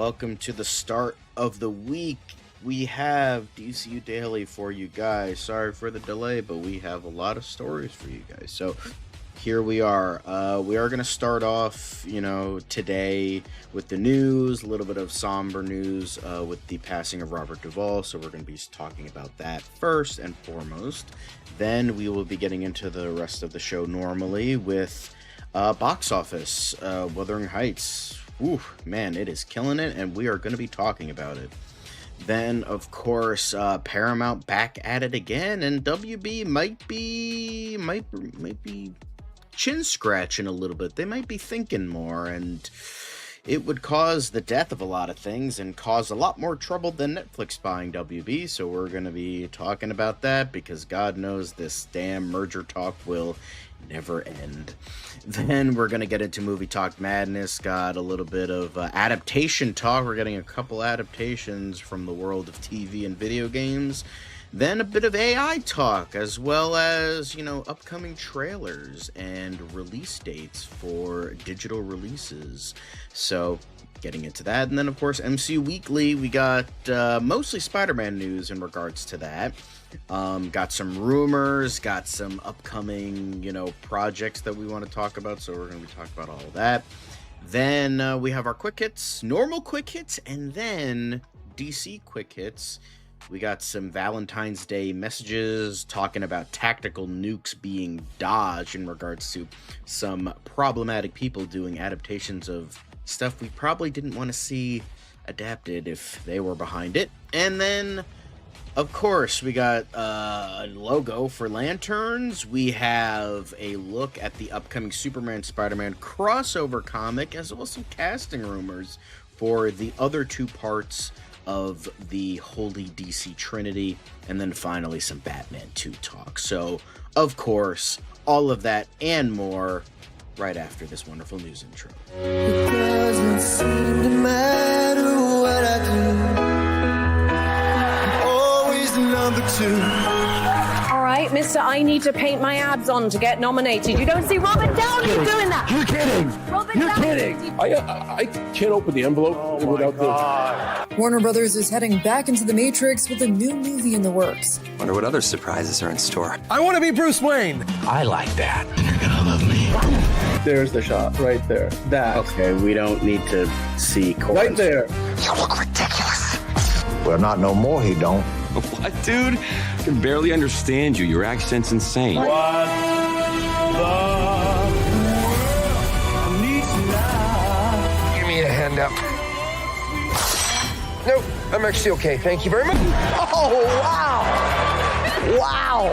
welcome to the start of the week. We have DCU Daily for you guys. Sorry for the delay, but we have a lot of stories for you guys. So here we are. We are going to start off, today with the news, a little bit of somber news with the passing of Robert Duvall. So we're going to be talking about that first and foremost. Then we will be getting into the rest of the show normally with box office, Wuthering Heights. Ooh, man, it is killing it, and we are going to be talking about it. Then, of course, Paramount back at it again, and WB might be chin scratching a little bit. They might be thinking more, and it would cause the death of a lot of things and cause a lot more trouble than Netflix buying WB. So we're going to be talking about that because God knows this damn merger talk will never end. Then we're going to get into MovieTalk Madness. Got a little bit of adaptation talk. We're getting a couple adaptations from the world of TV and video games. Then a bit of AI talk, as well as, upcoming trailers and release dates for digital releases. So getting into that. And then, of course, MCU Weekly. We got mostly Spider-Man news in regards to that. Got some rumors, got some upcoming, projects that we want to talk about. So we're going to be talking about all of that. Then we have our quick hits, normal quick hits, and then DC quick hits. We got some Valentine's Day messages talking about tactical nukes being dodged in regards to some problematic people doing adaptations of stuff we probably didn't want to see adapted if they were behind it. And then, of course, we got a logo for lanterns. We have a look at the upcoming Superman Spider-Man crossover comic, as well as some casting rumors for the other two parts of the Holy DC Trinity, and then finally some Batman 2 talk. So, of course, all of that and more right after this wonderful news intro. It doesn't seem to matter what I do. I'm always number two. All right, mister, I need to paint my abs on to get nominated. You don't see Robert Downey doing that. You're kidding. You're kidding. I can't open the envelope without the... Warner Brothers is heading back into the Matrix with a new movie in the works. Wonder what other surprises are in store. I want to be Bruce Wayne. I like that. You're gonna love me. There's the shot right there. That. Okay, we don't need to see right there. You look ridiculous. Well, not no more, he don't. What, dude? I can barely understand you. Your accent's insane. What the Give me a hand up. Nope, I'm actually okay. Thank you very much. Oh, wow. Wow.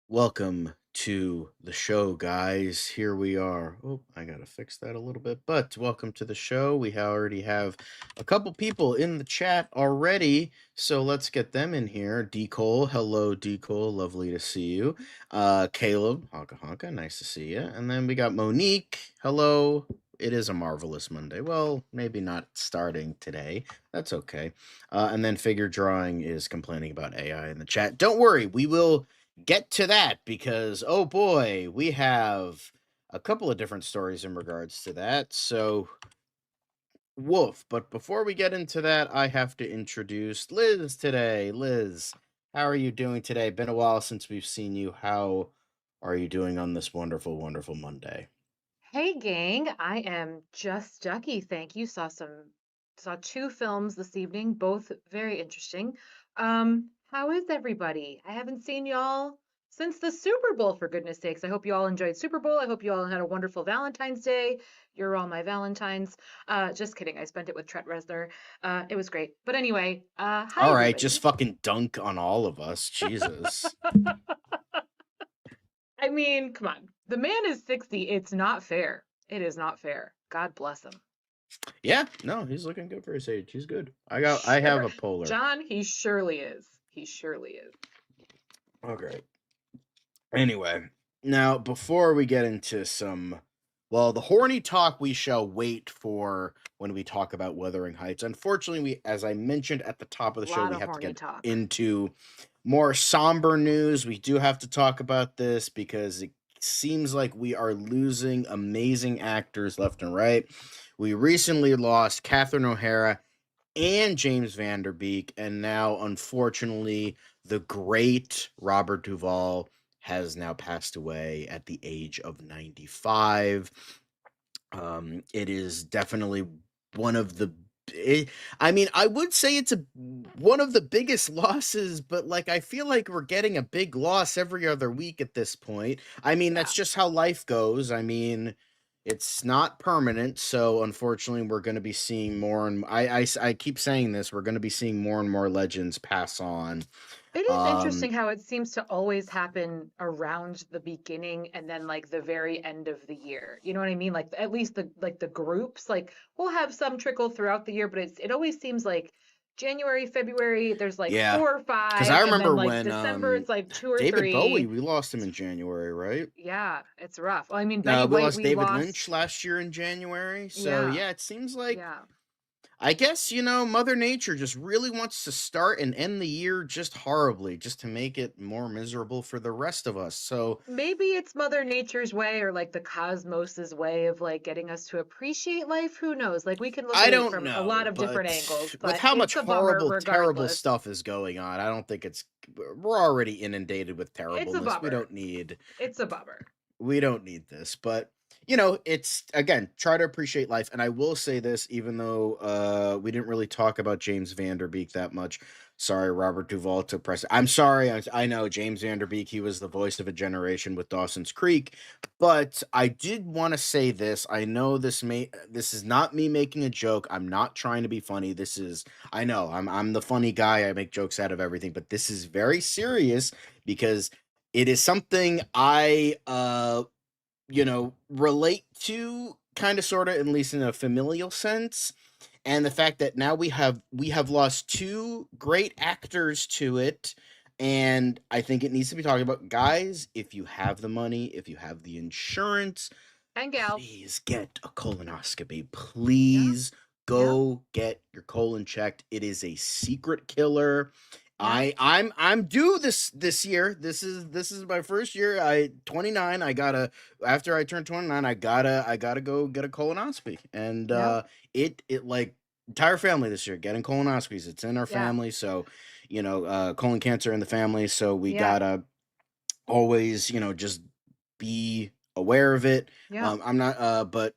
Welcome to the show, guys. Here we are. Oh, I gotta fix that a little bit, but welcome to the show. We already have a couple people in the chat already, so let's get them in here. D. Cole, hello, D. Cole, lovely to see you. Caleb, honka honka, nice to see you. And then we got Monique, hello. It is a marvelous Monday. Well, maybe not starting today. That's okay. And then Figure Drawing is complaining about AI in the chat. Don't worry, we will get to that because, oh boy, we have a couple of different stories in regards to that. So, woof. But before we get into that, I have to introduce Lizz today. Lizz, how are you doing today? Been a while since we've seen you. How are you doing on this wonderful, wonderful Monday? Hey gang, I am just Ducky. Thank you. Saw two films this evening, both very interesting. How is everybody? I haven't seen y'all since the Super Bowl, for goodness sakes. I hope you all enjoyed Super Bowl. I hope you all had a wonderful Valentine's Day. You're all my Valentines. Just kidding. I spent it with Trent Reznor. It was great. But anyway, hi All right, everybody. just fucking dunk on all of us. Jesus. I mean, come on. The man is 60. It's not fair. It is not fair. God bless him. Yeah, no, he's looking good for his age. He's good. I have a polar. John, he surely is. He surely is. Okay. Anyway, now before we get into the horny talk we shall wait for when we talk about Wuthering Heights. Unfortunately, as I mentioned at the top of the show, we have to get into more somber news, we do have to talk about this because it seems like we are losing amazing actors left and right. We recently lost Catherine O'Hara and James Van Der Beek, and now, unfortunately, the great Robert Duvall has now passed away at the age of 95. It is definitely one of the I mean, I would say it's one of the biggest losses, but like I feel like we're getting a big loss every other week at this point. I mean, Yeah. that's just how life goes. I mean, it's not permanent, so unfortunately, we're going to be seeing more and I keep saying this, we're going to be seeing more and more legends pass on. It is Um, interesting how it seems to always happen around the beginning and then like the very end of the year. You know what I mean? Like at least the groups, like we'll have some trickle throughout the year, but it always seems like January, February, there's like yeah, four or because I five, and then remember like when December it's like two or David Bowie, three. we lost him in January, right? Yeah, it's rough. Well, I mean, Betty We White lost we David Lynch lost. last year in January. So Yeah, yeah, it seems like yeah. I guess Mother Nature just really wants to start and end the year just horribly, just to make it more miserable for the rest of us. So Maybe it's Mother Nature's way or like the cosmos's way of like getting us to appreciate life. Who knows? Like we can look I at it don't from a lot know, of different but angles, with but how much it's a bummer horrible, terrible regardless. stuff is going on, I don't think we're already inundated with It's a terribleness. bummer. It's a bummer. We don't need this, but it's again, try to appreciate life. And I will say this, even though we didn't really talk about James Van Der Beek that much. Sorry, Robert Duvall took precedent. I'm sorry, I know James Van Der Beek, he was the voice of a generation with Dawson's Creek, but I did want to say this. I know this is not me making a joke. I'm not trying to be funny. I know I'm the funny guy. I make jokes out of everything, but this is very serious because it is something I relate to kind of sort of, at least in a familial sense. And the fact that now we have lost two great actors to it, and I think it needs to be talked about. Guys, if you have the money, if you have the insurance, And gals. please get a colonoscopy. Yeah. Please Yeah. go get your colon checked. It is a secret killer. Yeah. I'm due this year. This is my first year. 29. After I turn 29, I gotta go get a colonoscopy. And Yep. it like entire family this year getting colonoscopies. It's in our Yeah. family, so colon cancer in the family, so we Yeah. gotta always, just be aware of it. Yeah. I'm not but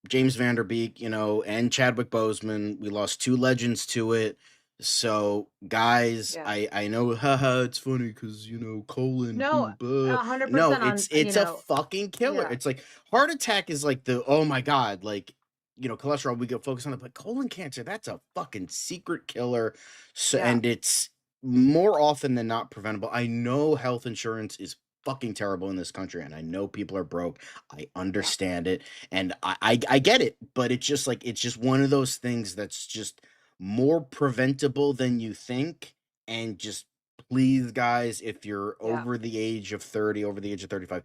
James Van Der Beek, and Chadwick Boseman, we lost two legends to it. So, guys, Yeah. I know, haha, it's funny because colon. No, Blah. 100% No, on, it's a fucking killer. yeah. It's like heart attack is like the oh my god, like cholesterol we get focused on it, but colon cancer, that's a fucking secret killer. So, Yeah. and it's more often than not preventable. I know health insurance is fucking terrible in this country, and I know people are broke. I understand it, and I get it, but it's just one of those things that's just more preventable than you think. And just please, guys, if you're Yeah. over the age of 30, over the age of 35,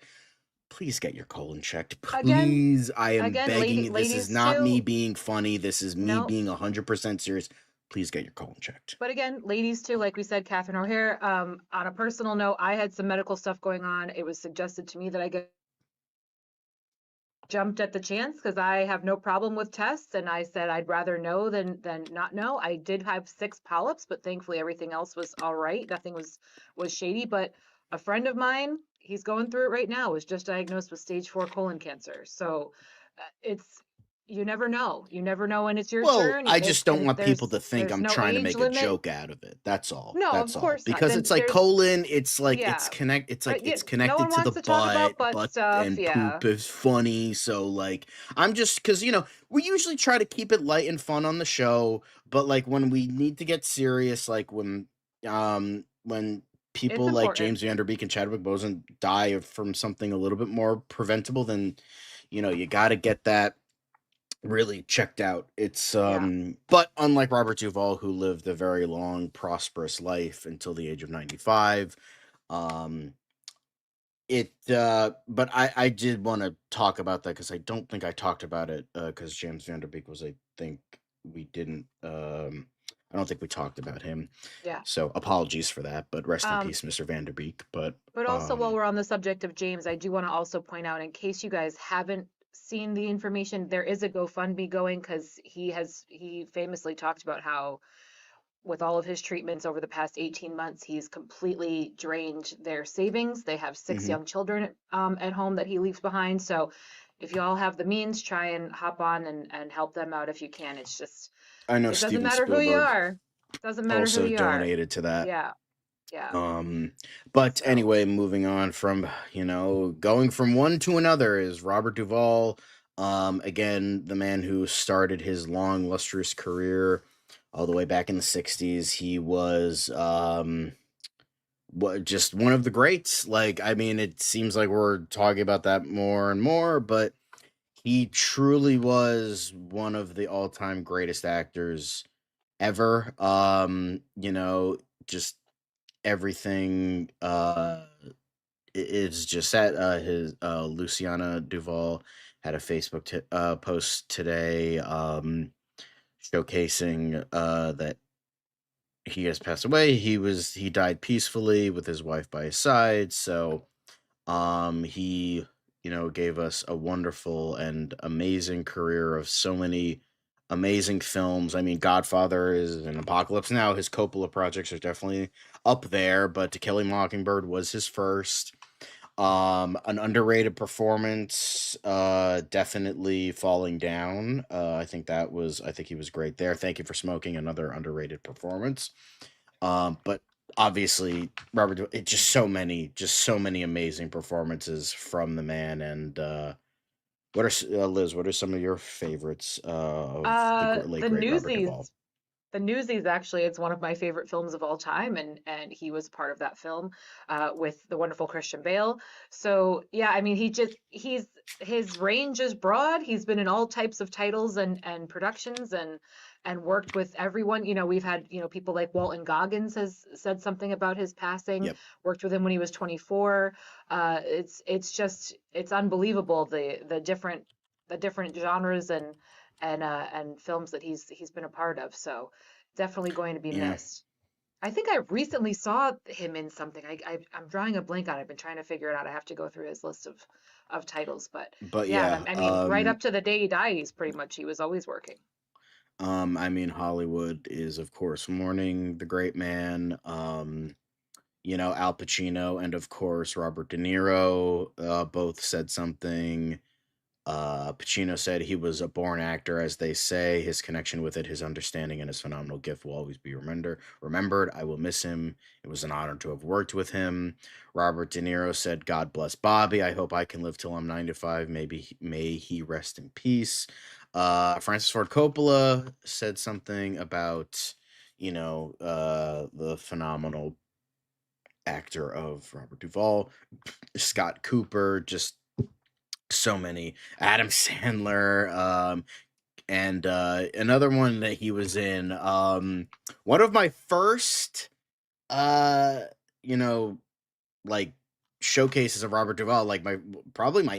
please get your colon checked. Again, Please, I am begging. This is ladies not me too. being funny. This is me No. being 100% serious. Please get your colon checked. But again, ladies too, like we said, Catherine O'Hare. On a personal note, I had some medical stuff going on. It was suggested to me that I get jumped at the chance because I have no problem with tests, and I said I'd rather know than not know. I did have 6 polyps, but thankfully everything else was all right. Nothing was shady. But a friend of mine, he's going through it right now, was just diagnosed with stage 4 colon cancer. So you never know. You never know when it's your Well, turn. I just don't want people to think There's I'm no trying to age make a limit. joke out of it. That's all. No, That's of all. course not. Because Then it's like there's colon, it's like yeah. it's No connected one to wants the to talk about butt butt, stuff. and Yeah. poop is funny. So like I'm just because we usually try to keep it light and fun on the show, but like when we need to get serious, like when It's people like important. James Van Der Beek and Chadwick Boseman die from something a little bit more preventable, then you got to get that really checked out. It's Yeah. but unlike Robert Duvall, who lived a very long, prosperous life until the age of 95, um but I did want to talk about that because I don't think I talked about it because James Van Der Beek was, I think we didn't I don't think we talked about him. Yeah. So apologies for that, but rest in Um, peace, Mr. Vanderbeek. But but also, while we're on the subject of James, I do want to also point out, in case you guys haven't seen the information, there is a GoFundMe going because he famously talked about how with all of his treatments over the past 18 months, he's completely drained their savings. They have 6 Mhm. young children at home that he leaves behind. So if you all have the means, try and hop on and help them out if you can. It's just, I know it doesn't Steven matter who you Spielberg are. Doesn't matter who also you are. donated to that. Yeah. Yeah. But So, anyway, moving on from, going from one to another is Robert Duvall. Again, the man who started his long, lustrous career all the way back in the 60s. He was just one of the greats. Like, I mean, it seems like we're talking about that more and more, but he truly was one of the all-time greatest actors ever. Just everything is just that his Luciana Duvall had a Facebook post today showcasing that he has passed away. He died peacefully with his wife by his side. So he gave us a wonderful and amazing career of so many amazing films. I mean, Godfather is an Apocalypse Now. His Coppola projects are definitely up there, but To Kill a Mockingbird was his first. An underrated performance, definitely Falling Down. I think he was great there. Thank You for Smoking, another underrated performance. But obviously it's just so many amazing performances from the man. And Liz, what are some of your favorites of the late the great Robert Duvall? Newsies. The Newsies, actually, it's one of my favorite films of all time, and he was part of that film with the wonderful Christian Bale. So yeah, I mean, his range is broad. He's been in all types of titles and productions and worked with everyone. We've had people like Walton Goggins has said something about his passing. Yep. Worked with him when he was 24. It's unbelievable the different genres and films that he's been a part of. So definitely going to be Yeah. missed. I think I recently saw him in something. I'm drawing a blank on it. I've been trying to figure it out. I have to go through his list of titles, but But yeah, yeah, I mean, right up to the day he died, he was always working. I mean, Hollywood is, of course, mourning the great man. Al Pacino and, of course, Robert De Niro both said something. Pacino said he was a born actor, as they say. His connection with it, his understanding, and his phenomenal gift will always be remembered. I will miss him. It was an honor to have worked with him. Robert De Niro said, God bless Bobby. I hope I can live till I'm 95. May he rest in peace. Francis Ford Coppola said something about, the phenomenal actor of Robert Duvall. Scott Cooper, just so many. Adam Sandler, and another one that he was in. One of my first, you know, like showcases of Robert Duvall, like my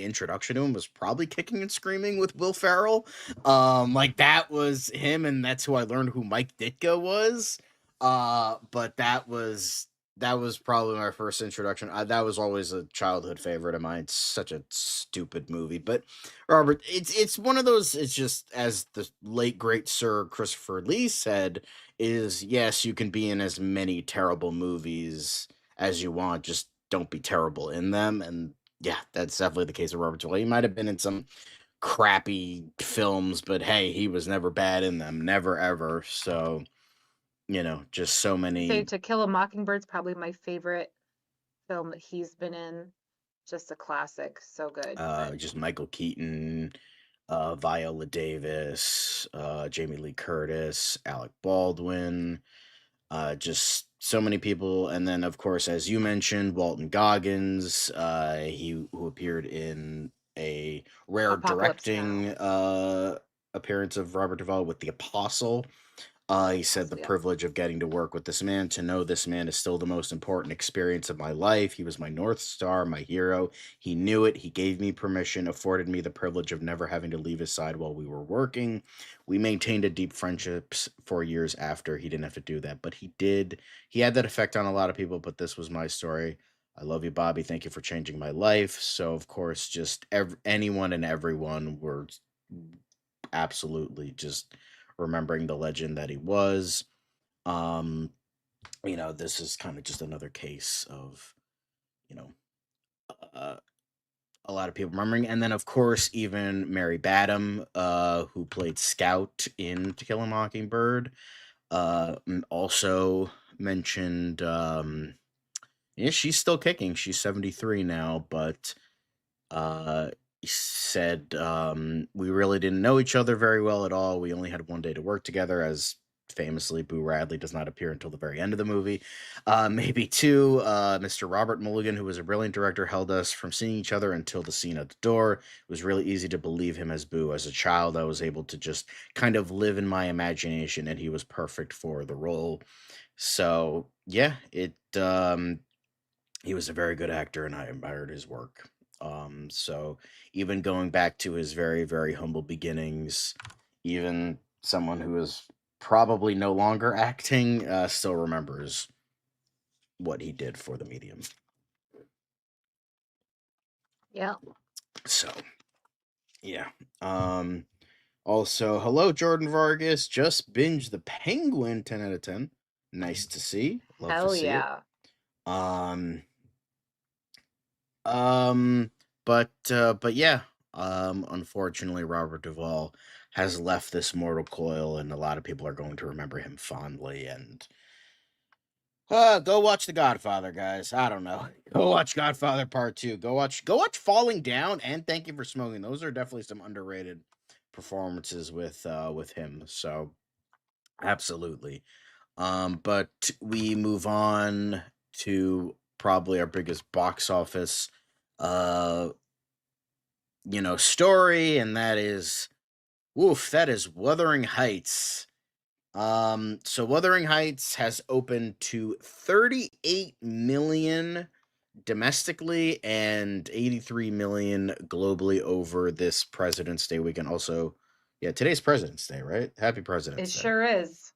introduction to him was probably Kicking and Screaming with Will Ferrell. Like that was him, and that's who I learned who Mike Ditka was. But that was probably my first introduction. That was always a childhood favorite of mine. It's such a stupid movie, but Robert, it's one of those. It's just, as the late great Sir Christopher Lee said, is yes, you can be in as many terrible movies as you want, just don't be terrible in them. And yeah, that's definitely the case with Robert Duvall. He might have been in some crappy films, but hey, he was never bad in them, never ever. So just so Say many. To Kill a Mockingbird's probably my favorite film that he's been in. Just a classic, so good. Just Michael Keaton, Viola Davis, Jamie Lee Curtis, Alec Baldwin, just so many people. And then, of course, as you mentioned, Walton Goggins, who appeared in a rare Apocalypse directing appearance of Robert Duvall with The Apostle. He said the Yeah. privilege of getting to work with this man, to know this man is still the most important experience of my life. He was my North Star, my hero. He knew it. He gave me permission, afforded me the privilege of never having to leave his side while we were working. We maintained a deep friendship for years after. He didn't have to do that, but he did. He had that effect on a lot of people, but this was my story. I love you, Bobby. Thank you for changing my life. So, of course, just anyone and everyone were absolutely just remembering the legend that he was. Um, this is kind of just another case of, you know, uh, a lot of people remembering. And then, of course, even Mary Badham, who played Scout in To Kill a Mockingbird, also mentioned, yeah, she's still kicking. She's 73 now, but he said, we really didn't know each other very well at all. We only had one day to work together, as famously Boo Radley does not appear until the very end of the movie. Maybe two. Mr. Robert Mulligan, who was a brilliant director, held us from seeing each other until the scene at the door. It was really easy to believe him as Boo. As a child, I was able to just kind of live in my imagination, and he was perfect for the role. So yeah, he was a very good actor, and I admired his work. So even going back to his very, very humble beginnings, even someone who is probably no longer acting still remembers what he did for the medium. Yeah. So, yeah. Also, hello, Jordan Vargas. Just binged The Penguin, 10 out of 10. Nice to see. Love Hell to see yeah. it. But yeah, unfortunately, Robert Duvall has left this mortal coil, and a lot of people are going to remember him fondly. And go watch The Godfather, guys. I don't know. Go watch Godfather Part 2. Go watch Falling Down, and Thank You for Smoking. Those are definitely some underrated performances with him. So absolutely. But we move on to probably our biggest box office story, and that is Wuthering Heights. So Wuthering Heights has opened to 38 million domestically and 83 million globally over this President's Day weekend. Also, yeah, today's President's Day, right? Happy President's Day. It sure is.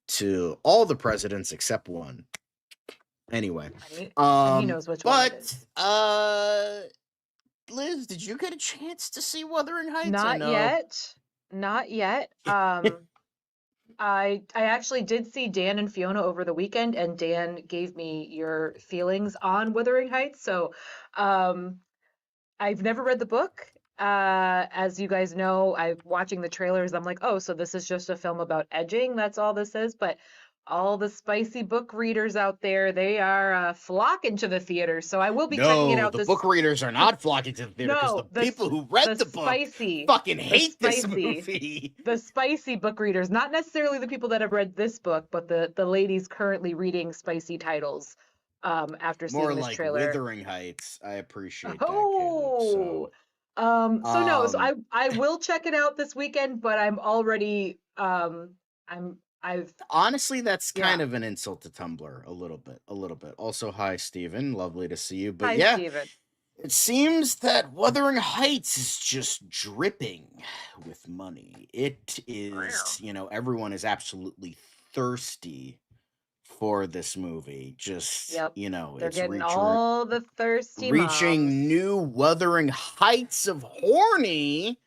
To all the presidents except one. Anyway, he knows which one it is. Liz, did you get a chance to see Wuthering Heights? Not yet. I actually did see Dan and Fiona over the weekend, and Dan gave me your feelings on Wuthering Heights. So, I've never read the book. As you guys know, I'm watching the trailers. I'm like, oh, so this is just a film about edging. That's all this is. But all the spicy book readers out there, they are flocking to the theater. So I will be checking it out. The book readers are not flocking to the theater because the people who read the book fucking hate this movie. The spicy book readers, not necessarily the people that have read this book, but the ladies currently reading spicy titles after seeing more this like trailer. Wuthering Heights. I appreciate that. So I will check it out this weekend, but I'm already honestly, that's kind of an insult to Tumblr a little bit. Also, hi Steven, lovely to see you. But hi, Steven. It seems that Wuthering Heights is just dripping with money. It is, everyone is absolutely thirsty for this movie. Just, they're it's getting all the thirsty reaching moms. New Wuthering Heights of horny.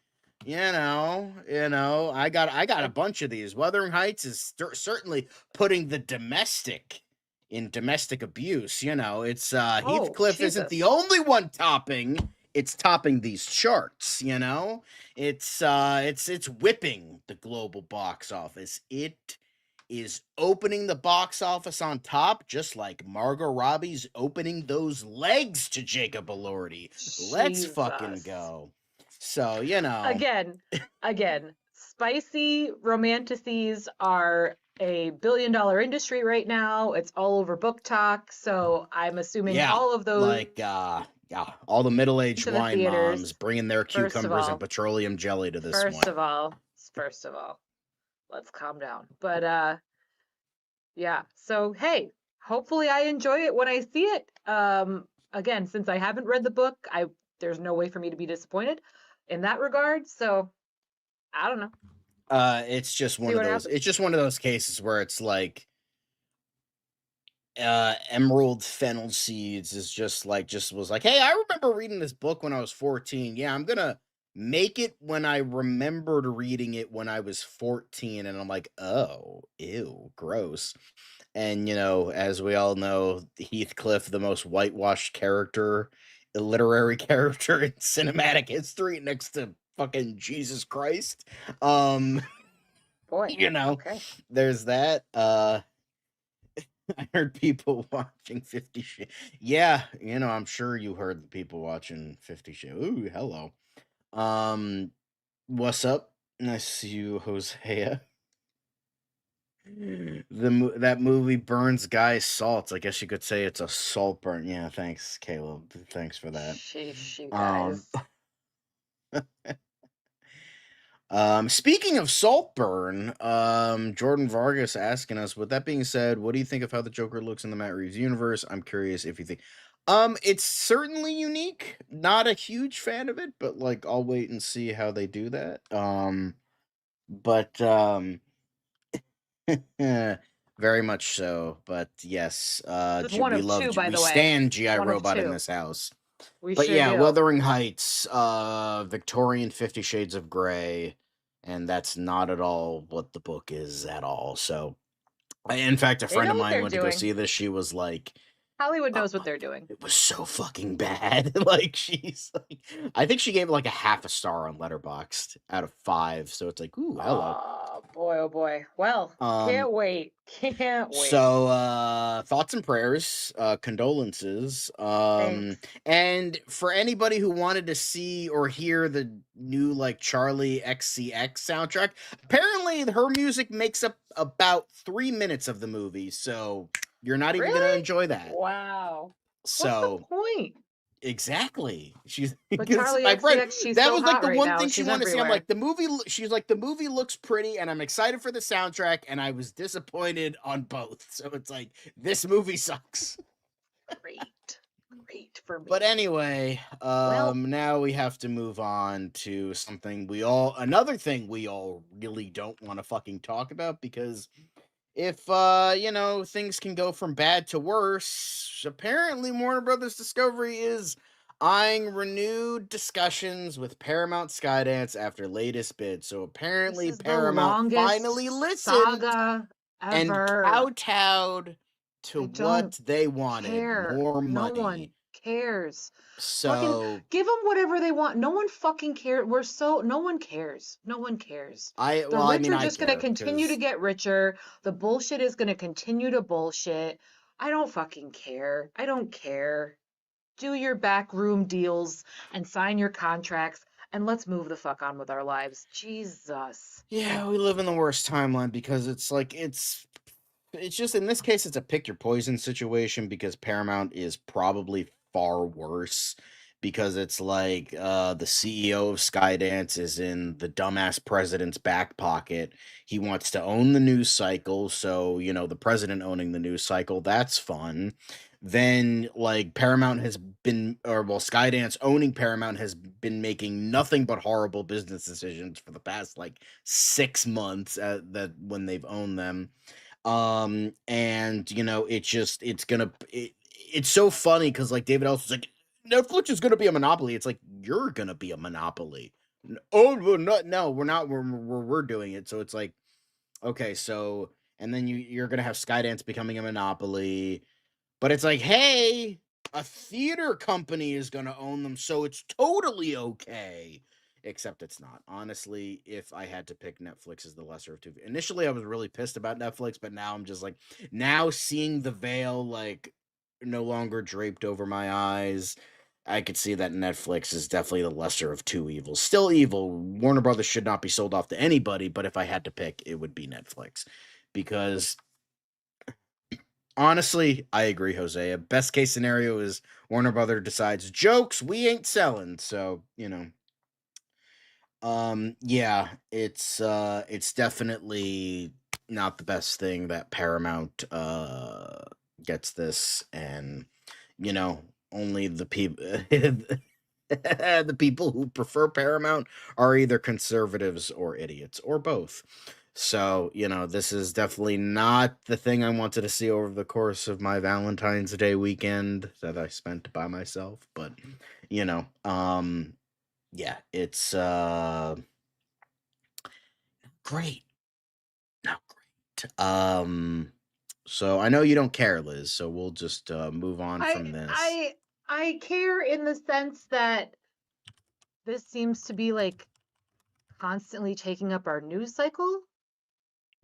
I got a bunch of these. Wuthering Heights is certainly putting the domestic in domestic abuse. It's Heathcliff isn't the only one topping. It's topping these charts. It's whipping the global box office. It is opening the box office on top, just like Margot Robbie's opening those legs to Jacob Elordi. Let's fucking go. So, Again, spicy romanticities are a billion-dollar industry right now. It's all over Book Talk. So I'm assuming all of those, all the middle-aged wine moms bringing their cucumbers and petroleum jelly to this one. First of all, Let's calm down. But yeah. So hey, hopefully I enjoy it when I see it. Again, since I haven't read the book, there's no way for me to be disappointed in that regard. So I don't know. It's just See one of what those. happens. It's just one of those cases where it's like, Emerald Fennel Seeds is just was like, hey, I remember reading this book when I was 14. Yeah, I'm gonna make it when I remembered reading it when I was 14, and I'm like, oh, ew, gross. And as we all know, Heathcliff, the most whitewashed character, literary character in cinematic history, next to fucking Jesus Christ. Boy. Okay. There's that. I heard people watching 50 Shades. Yeah, I'm sure you heard the people watching 50 Shades. Ooh, hello. What's up? Nice to see you, Hosea. That movie burns guys' salts. I guess you could say it's a salt burn. Yeah, thanks, Caleb. Thanks for that. Sheesh, you Um, guys. Speaking of Saltburn, Jordan Vargas asking us, with that being said, what do you think of how the Joker looks in the Matt Reeves universe? I'm curious if you think, it's certainly unique. Not a huge fan of it, but like, I'll wait and see how they do that. But, very much so. But yes, This is one we of two, by we the way. stand GI One of Robot in two. this house. We But sure yeah, do. Wuthering Heights, Victorian 50 Shades of Grey, and that's not at all what the book is at all. So, in fact, a They friend know of what mine they're went to go doing. see this. She was like, Hollywood "Oh knows what my they're God, doing. it was so fucking bad." Like, she's like, I think she gave it like a half a star on Letterboxd out of 5. So it's like, ooh, hello. Boy, oh boy. Well, can't wait. Can't wait. So thoughts and prayers, condolences. Thanks. And for anybody who wanted to see or hear the new like Charlie XCX soundtrack, apparently her music makes up about 3 minutes of the movie, so you're not even gonna Really? enjoy that. Wow. So What's the point? exactly. She's But because Charlie my friend, XCX, she's that so was like hot the right one now. thing she She's wanted to see. I'm everywhere. like, the movie, she's like, the movie looks pretty and I'm excited for the soundtrack, and I was disappointed on both. So it's like, this movie sucks. Great for me. But anyway, now we have to move on to something another thing we all really don't want to fucking talk about, because if things can go from bad to worse, apparently Warner Brothers Discovery is eyeing renewed discussions with Paramount Skydance after latest bid. So apparently This is the Paramount finally longest listened saga and ever. kowtowed to They what don't they wanted, care. more No money. one cares. So Fucking give them whatever they want. No one fucking cares. No one cares. No one cares. The rich are just gonna continue to get richer. The bullshit is gonna continue to bullshit. I don't fucking care. I don't care. Do your backroom deals and sign your contracts, and let's move the fuck on with our lives. Jesus. yeah, we live in the worst timeline, because it's like it's just, in this case, it's a pick your poison situation, because Paramount is probably far worse, because it's like the CEO of Skydance is in the dumbass president's back pocket. He wants to own the news cycle, so the president owning the news cycle, that's fun. Then like Paramount has been, or well, Skydance owning Paramount has been making nothing but horrible business decisions for the past like 6 months, that when they've owned them. And it's so funny, because like David Ellis was like, Netflix is gonna be a monopoly. It's like, you're gonna be a monopoly. Oh, no, we're not. We're doing it. So it's like, okay, so, and then you're gonna have Skydance becoming a monopoly, but it's like, hey, a theater company is gonna own them, so it's totally okay. Except it's not. Honestly, if I had to pick, Netflix is the lesser of two. Initially, I was really pissed about Netflix, but now I'm just like, now seeing the veil like no longer draped over my eyes, I could see that Netflix is definitely the lesser of two evils. Still evil. Warner Brothers should not be sold off to anybody, but if I had to pick, it would be Netflix. Because honestly, I agree, Hosea. Best case scenario is Warner Brothers decides, jokes, we ain't selling. So, Yeah, it's definitely not the best thing that Paramount gets this, and you know, only the people the people who prefer Paramount are either conservatives or idiots or both. So, this is definitely not the thing I wanted to see over the course of my Valentine's Day weekend that I spent by myself, but yeah, it's great. Not great. So I know you don't care, Liz, so we'll just move on from this. I care in the sense that this seems to be like constantly taking up our news cycle.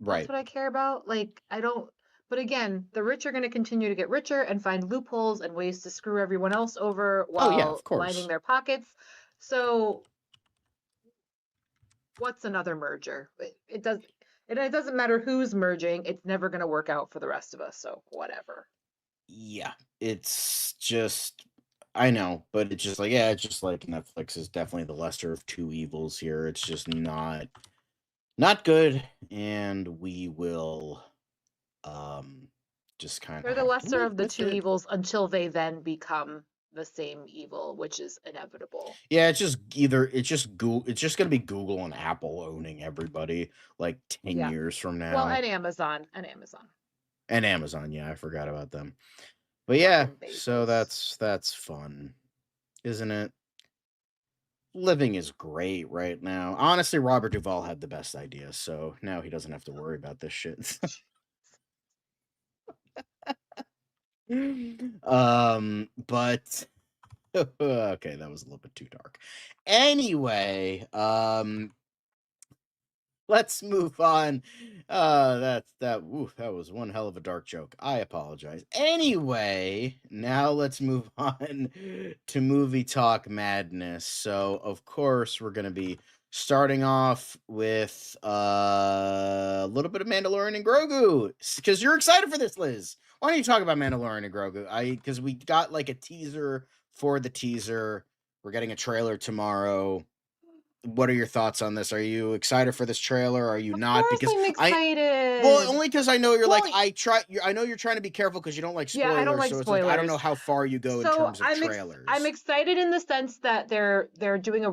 Right. That's what I care about. Like, I don't, but again, the rich are going to continue to get richer and find loopholes and ways to screw everyone else over while lining their pockets. So, what's another merger? It doesn't matter who's merging. It's never going to work out for the rest of us. So, whatever. Yeah, it's just, I know, but it's just like, it's just like Netflix is definitely the lesser of two evils here. It's just not good, and we will just kind of they're the lesser of the two evils until they then become the same evil, which is inevitable. Yeah, it's just Google. It's just gonna be Google and Apple owning everybody like 10 years from now. Well, and Amazon. Yeah, I forgot about them. But yeah, so that's fun, isn't it? Living is great right now. Honestly, Robert Duvall had the best idea, so now he doesn't have to worry about this shit. But okay, that was a little bit too dark. Anyway, let's move on. That was one hell of a dark joke. I apologize. Anyway, now let's move on to Movie Talk Madness. So, of course, we're going to be starting off with a little bit of Mandalorian and Grogu, because you're excited for this, Liz. Why don't you talk about Mandalorian and Grogu? Because we got like a teaser for the teaser. We're getting a trailer tomorrow. What are your thoughts on this? Are you excited for this trailer? Are you not? Because I'm excited. Only because I know you're I know you're trying to be careful because you don't like spoilers. Yeah, I don't like spoilers. I don't know how far you go in terms of trailers. I'm excited in the sense that they're doing a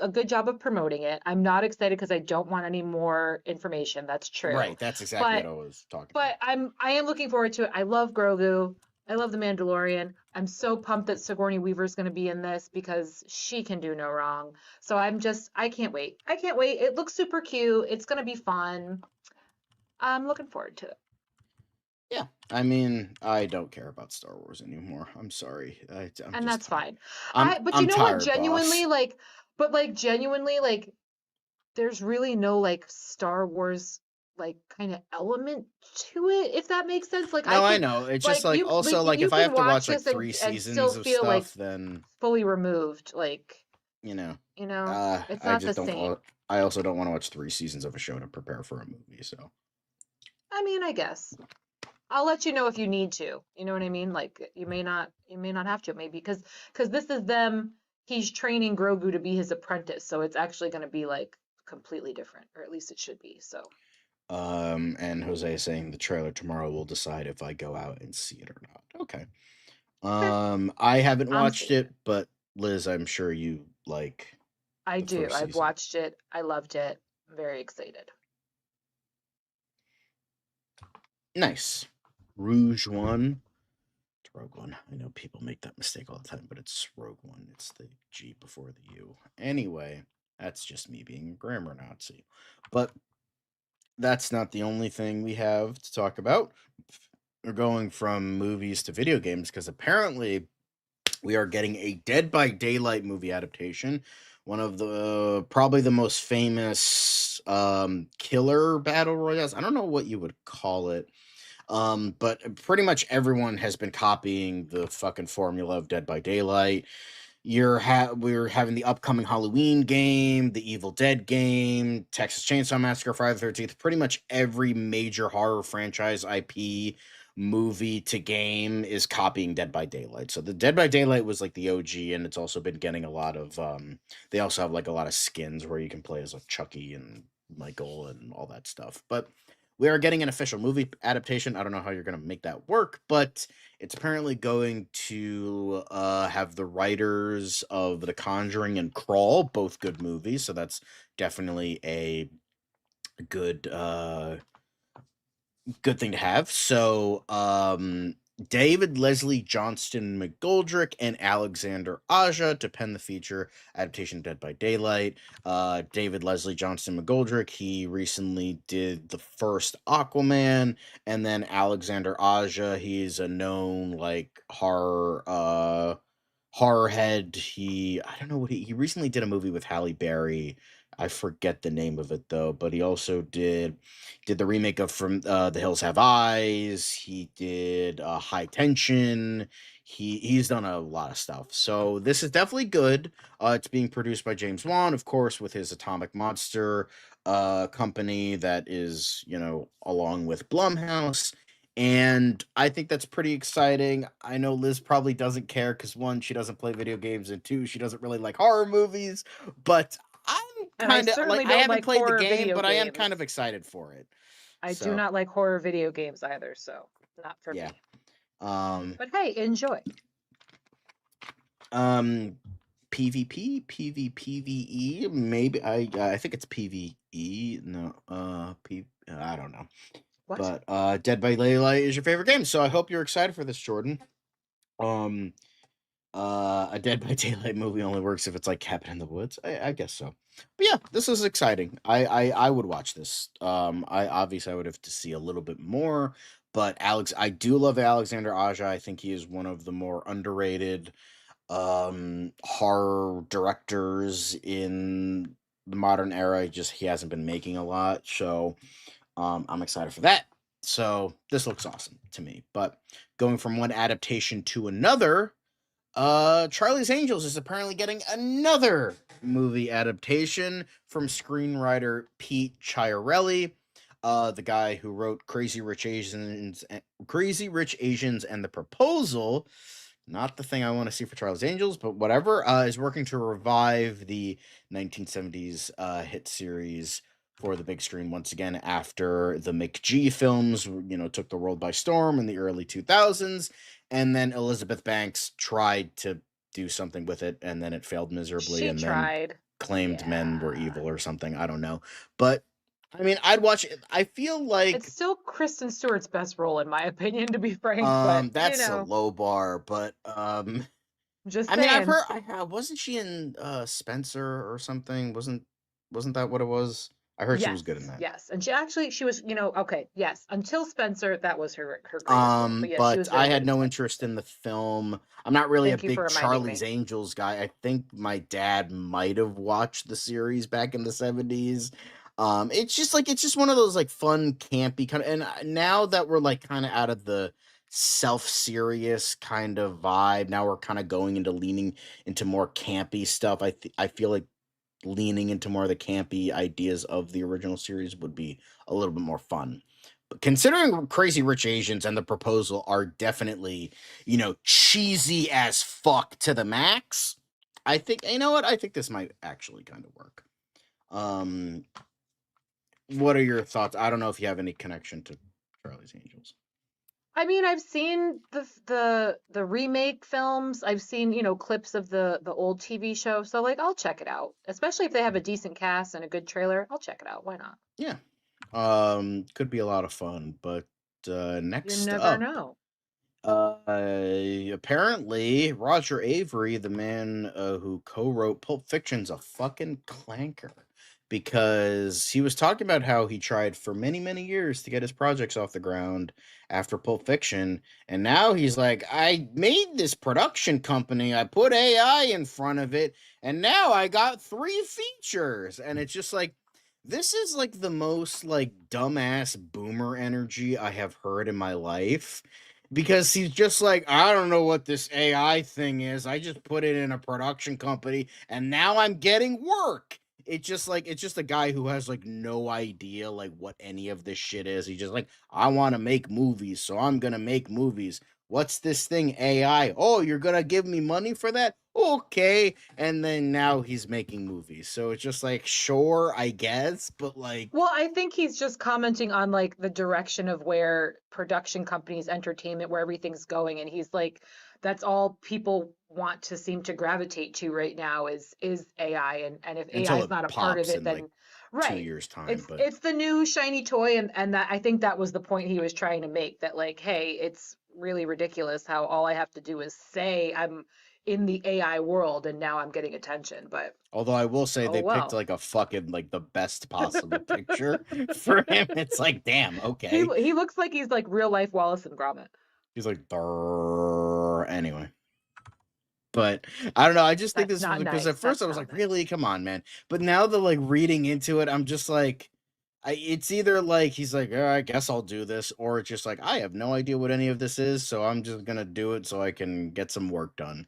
good job of promoting it. I'm not excited because I don't want any more information. That's true. Right. That's exactly what I was talking about. But I am looking forward to it. I love Grogu. I love The Mandalorian. I'm so pumped that Sigourney Weaver is going to be in this because she can do no wrong. So I can't wait. It looks super cute. It's going to be fun. I'm looking forward to it. Yeah. I mean, I don't care about Star Wars anymore. I'm sorry. And that's fine. But you know what? Genuinely, there's really no Star Wars kind of element to it, if that makes sense. I know. It's just if I have to watch 3 seasons of stuff, then fully removed, it's not the same. I also don't want to watch 3 seasons of a show to prepare for a movie. So, I mean, I guess I'll let you know if you need to. You know what I mean? You may not have to, maybe because this is them. He's training Grogu to be his apprentice, so it's actually going to be completely different, or at least it should be. So. And Jose is saying the trailer tomorrow will decide if I go out and see it or not. Okay. I haven't watched it, but Liz, I'm sure you like. I do. I've watched it. I loved it. I'm very excited. Nice. Rouge One. It's Rogue One. I know people make that mistake all the time, but it's Rogue One. It's the G before the U. Anyway, that's just me being a grammar Nazi. But that's not the only thing we have to talk about. We're going from movies to video games because apparently we are getting a Dead by Daylight movie adaptation. One of the probably the most famous killer battle royales. I don't know what you would call it. But pretty much everyone has been copying the fucking formula of Dead by Daylight. We're having the upcoming Halloween game, the Evil Dead game, Texas Chainsaw Massacre, Friday the 13th. Pretty much every major horror franchise IP movie to game is copying Dead by Daylight. So the Dead by Daylight was like the OG, and it's also been getting a lot of they also have like a lot of skins where you can play as like Chucky and Michael and all that stuff. But we are getting an official movie adaptation. I don't know how you're going to make that work, but it's apparently going to have the writers of The Conjuring and Crawl, both good movies. So that's definitely a good good thing to have. So David Leslie Johnston McGoldrick and Alexander Aja to pen the feature adaptation Dead by Daylight. David Leslie Johnston McGoldrick, he recently did the first Aquaman, and then Alexander Aja, he's a known like horror head. I don't know what he recently did a movie with Halle Berry. I forget the name of it though, but he also did the remake of From The Hills Have Eyes. He did High Tension. He's done a lot of stuff. So this is definitely good. It's being produced by James Wan, of course, with his Atomic Monster company that is, along with Blumhouse. And I think that's pretty exciting. I know Liz probably doesn't care because, one, she doesn't play video games, and two, she doesn't really like horror movies. But I'm kind of like, I haven't played the game, but I am kind of excited for it. I do not like horror video games either, so not for me. But hey, enjoy. PvP, PvPvE, maybe I think it's PvE. No, I don't know. What? But Dead by Daylight is your favorite game, so I hope you're excited for this, Jordan. A Dead by Daylight movie only works if it's like Cabin in the Woods. I guess so. But yeah, this is exciting. I would watch this. I obviously I would have to see a little bit more, but I do love Alexander Aja. I think he is one of the more underrated horror directors in the modern era. He hasn't been making a lot, so I'm excited for that. So this looks awesome to me. But going from one adaptation to another, Charlie's Angels is apparently getting another movie adaptation from screenwriter Pete Chiarelli, the guy who wrote Crazy Rich Asians and The Proposal. Not the thing I want to see for Charlie's Angels, but whatever. Is working to revive the 1970s hit series for the big screen once again after the McG films, took the world by storm in the early 2000s, and then Elizabeth Banks tried to do something with it, and then it failed miserably, then claimed men were evil or something. I don't know, but I mean, I'd watch it. I feel like it's still Kristen Stewart's best role, in my opinion, to be frank. But that's a low bar, but just I mean, I've heard. Wasn't she in Spencer or something? Wasn't that what it was? I heard she was good in that. Yes, and she was, okay, yes. Until Spencer, that was her greatest role. But I had no interest in the film. I'm not really a big Charlie's Angels guy. I think my dad might have watched the series back in the 70s. It's just one of those like fun, campy kind of. And now that we're like kind of out of the self-serious kind of vibe, now we're kind of going into leaning into more campy stuff. I feel like leaning into more of the campy ideas of the original series would be a little bit more fun. But considering Crazy Rich Asians and The Proposal are definitely, cheesy as fuck to the max, I think, I think this might actually kind of work. What are your thoughts? I don't know if you have any connection to Charlie's Angels. I mean, I've seen the remake films. I've seen, clips of the old TV show. So like, I'll check it out. Especially if they have a decent cast and a good trailer. I'll check it out. Why not? Yeah. Could be a lot of fun. But next you never know. Apparently Roger Avery, the man who co-wrote Pulp Fiction's a fucking clanker. Because he was talking about how he tried for many, many years to get his projects off the ground after Pulp Fiction. And now he's like, I made this production company. I put AI in front of it. And now I got 3 features. And it's just like, this is like the most like dumbass boomer energy I have heard in my life. Because he's just like, I don't know what this AI thing is. I just put it in a production company and now I'm getting work. it's just a guy who has like no idea like what any of this shit is. He's just like, I want to make movies, so I'm gonna make movies. What's this thing, AI? Oh, you're gonna give me money for that? Okay. And then now he's making movies. So it's just like, sure, I guess, but like, Well, I think he's just commenting on like the direction of where production companies, entertainment, where everything's going, and he's like, that's all people want to seem to gravitate to right now is AI, and if AI until is it not a part of pops it, in like then 2 right, years time. But it's the new shiny toy, and that I think that was the point he was trying to make, that like, hey, it's really ridiculous how all I have to do is say I'm in the AI world, and now I'm getting attention, but although I will say oh they picked well. like a fucking like the best possible picture for him. It's like, damn, He okay. he looks like he's like real life Wallace and Gromit. He's like, "Brrr." Anyway. But I don't know. I just think That's this was not because at nice. first I That's was not like, nice. really, come on, man. But now the like reading into it, I'm just like, it's either like he's like, I guess I'll do this, or it's just like I have no idea what any of this is, so I'm just gonna do it so I can get some work done.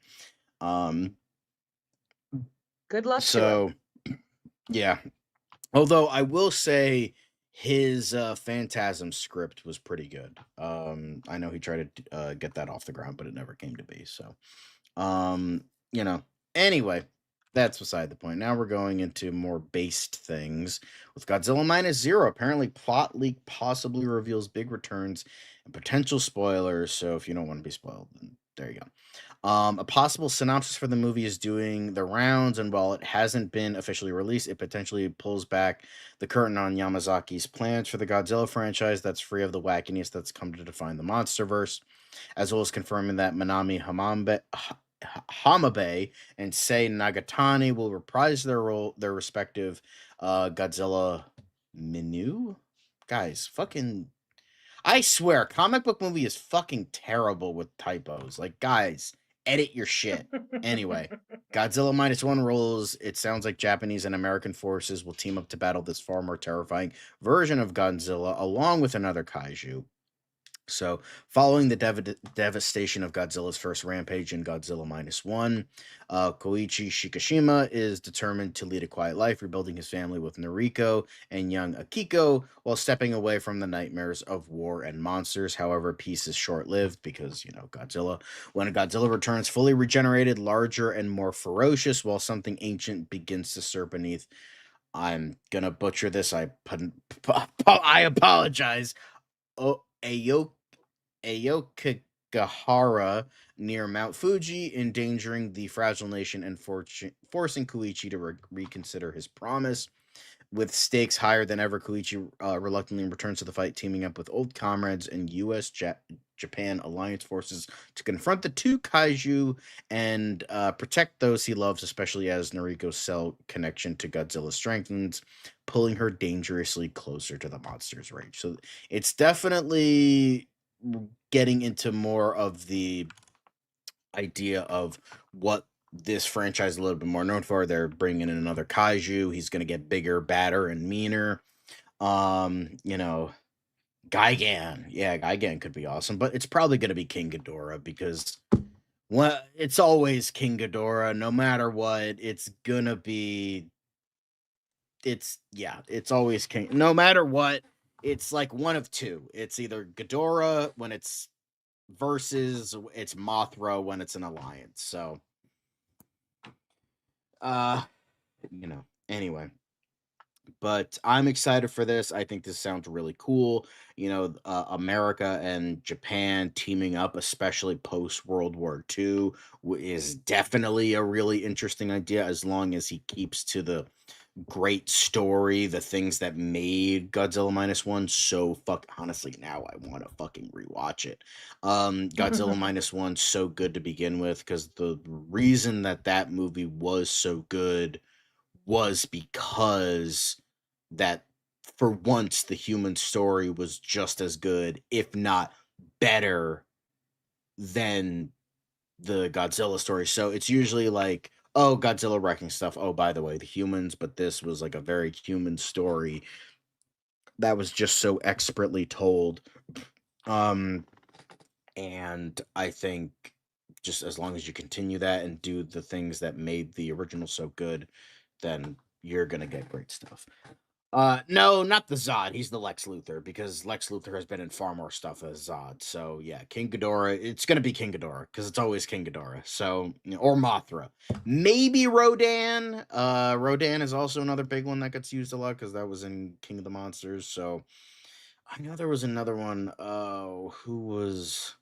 Um, Good luck to him. so yeah. Although I will say his Phantasm script was pretty good. I know he tried to get that off the ground, but it never came to be. So, um, you know. Anyway, that's beside the point. Now we're going into more based things with Godzilla minus zero. Apparently, plot leak possibly reveals big returns and potential spoilers. So if you don't want to be spoiled, then there you go. A possible synopsis for the movie is doing the rounds, and while it hasn't been officially released, it potentially pulls back the curtain on Yamazaki's plans for the Godzilla franchise that's free of the wackiness that's come to define the MonsterVerse, as well as confirming that Hamabe and Sei Nagatani will reprise their respective Godzilla menu. Guys, fucking I swear, comic book movie is fucking terrible with typos. Like, guys, edit your shit. Anyway, Godzilla minus one rules. It sounds like Japanese and American forces will team up to battle this far more terrifying version of Godzilla along with another kaiju. So, following the devastation of Godzilla's first rampage in Godzilla Minus One, Koichi Shikishima is determined to lead a quiet life, rebuilding his family with Noriko and young Akiko while stepping away from the nightmares of war and monsters. However, peace is short lived because, Godzilla. When Godzilla returns fully regenerated, larger, and more ferocious, while something ancient begins to stir beneath. I'm gonna butcher this. I apologize. Ayo Ayokigahara near Mount Fuji, endangering the fragile nation and forcing Koichi to reconsider his promise. With stakes higher than ever, Koichi reluctantly returns to the fight, teaming up with old comrades and U.S. Japan alliance forces to confront the two kaiju and protect those he loves, especially as Noriko's cell connection to Godzilla strengthens, pulling her dangerously closer to the monster's rage. So it's definitely getting into more of the idea of what this franchise is a little bit more known for. They're bringing in another kaiju. He's going to get bigger, badder, and meaner. Gigan. Yeah, Gigan could be awesome, but it's probably going to be King Ghidorah because it's always King Ghidorah. No matter what, it's gonna be. It's always King. No matter what, it's like one of two. It's either Ghidorah when it's versus, it's Mothra when it's an alliance. So, uh, anyway. But I'm excited for this. I think this sounds really cool. America and Japan teaming up, especially post World War II, is definitely a really interesting idea as long as he keeps to the great story, the things that made Godzilla minus one so honestly, now I want to fucking rewatch it. Godzilla minus one so good to begin with because the reason that movie was so good was because that for once the human story was just as good, if not better, than the Godzilla story. So it's usually like, oh, Godzilla wrecking stuff. Oh, by the way, the humans, but this was like a very human story that was just so expertly told. And I think just as long as you continue that and do the things that made the original so good, then you're gonna get great stuff. No, not the Zod. He's the Lex Luthor, because Lex Luthor has been in far more stuff as Zod. So yeah, King Ghidorah. It's gonna be King Ghidorah because it's always King Ghidorah. So or Mothra, maybe Rodan. Rodan is also another big one that gets used a lot because that was in King of the Monsters. So I know there was another one. Who was?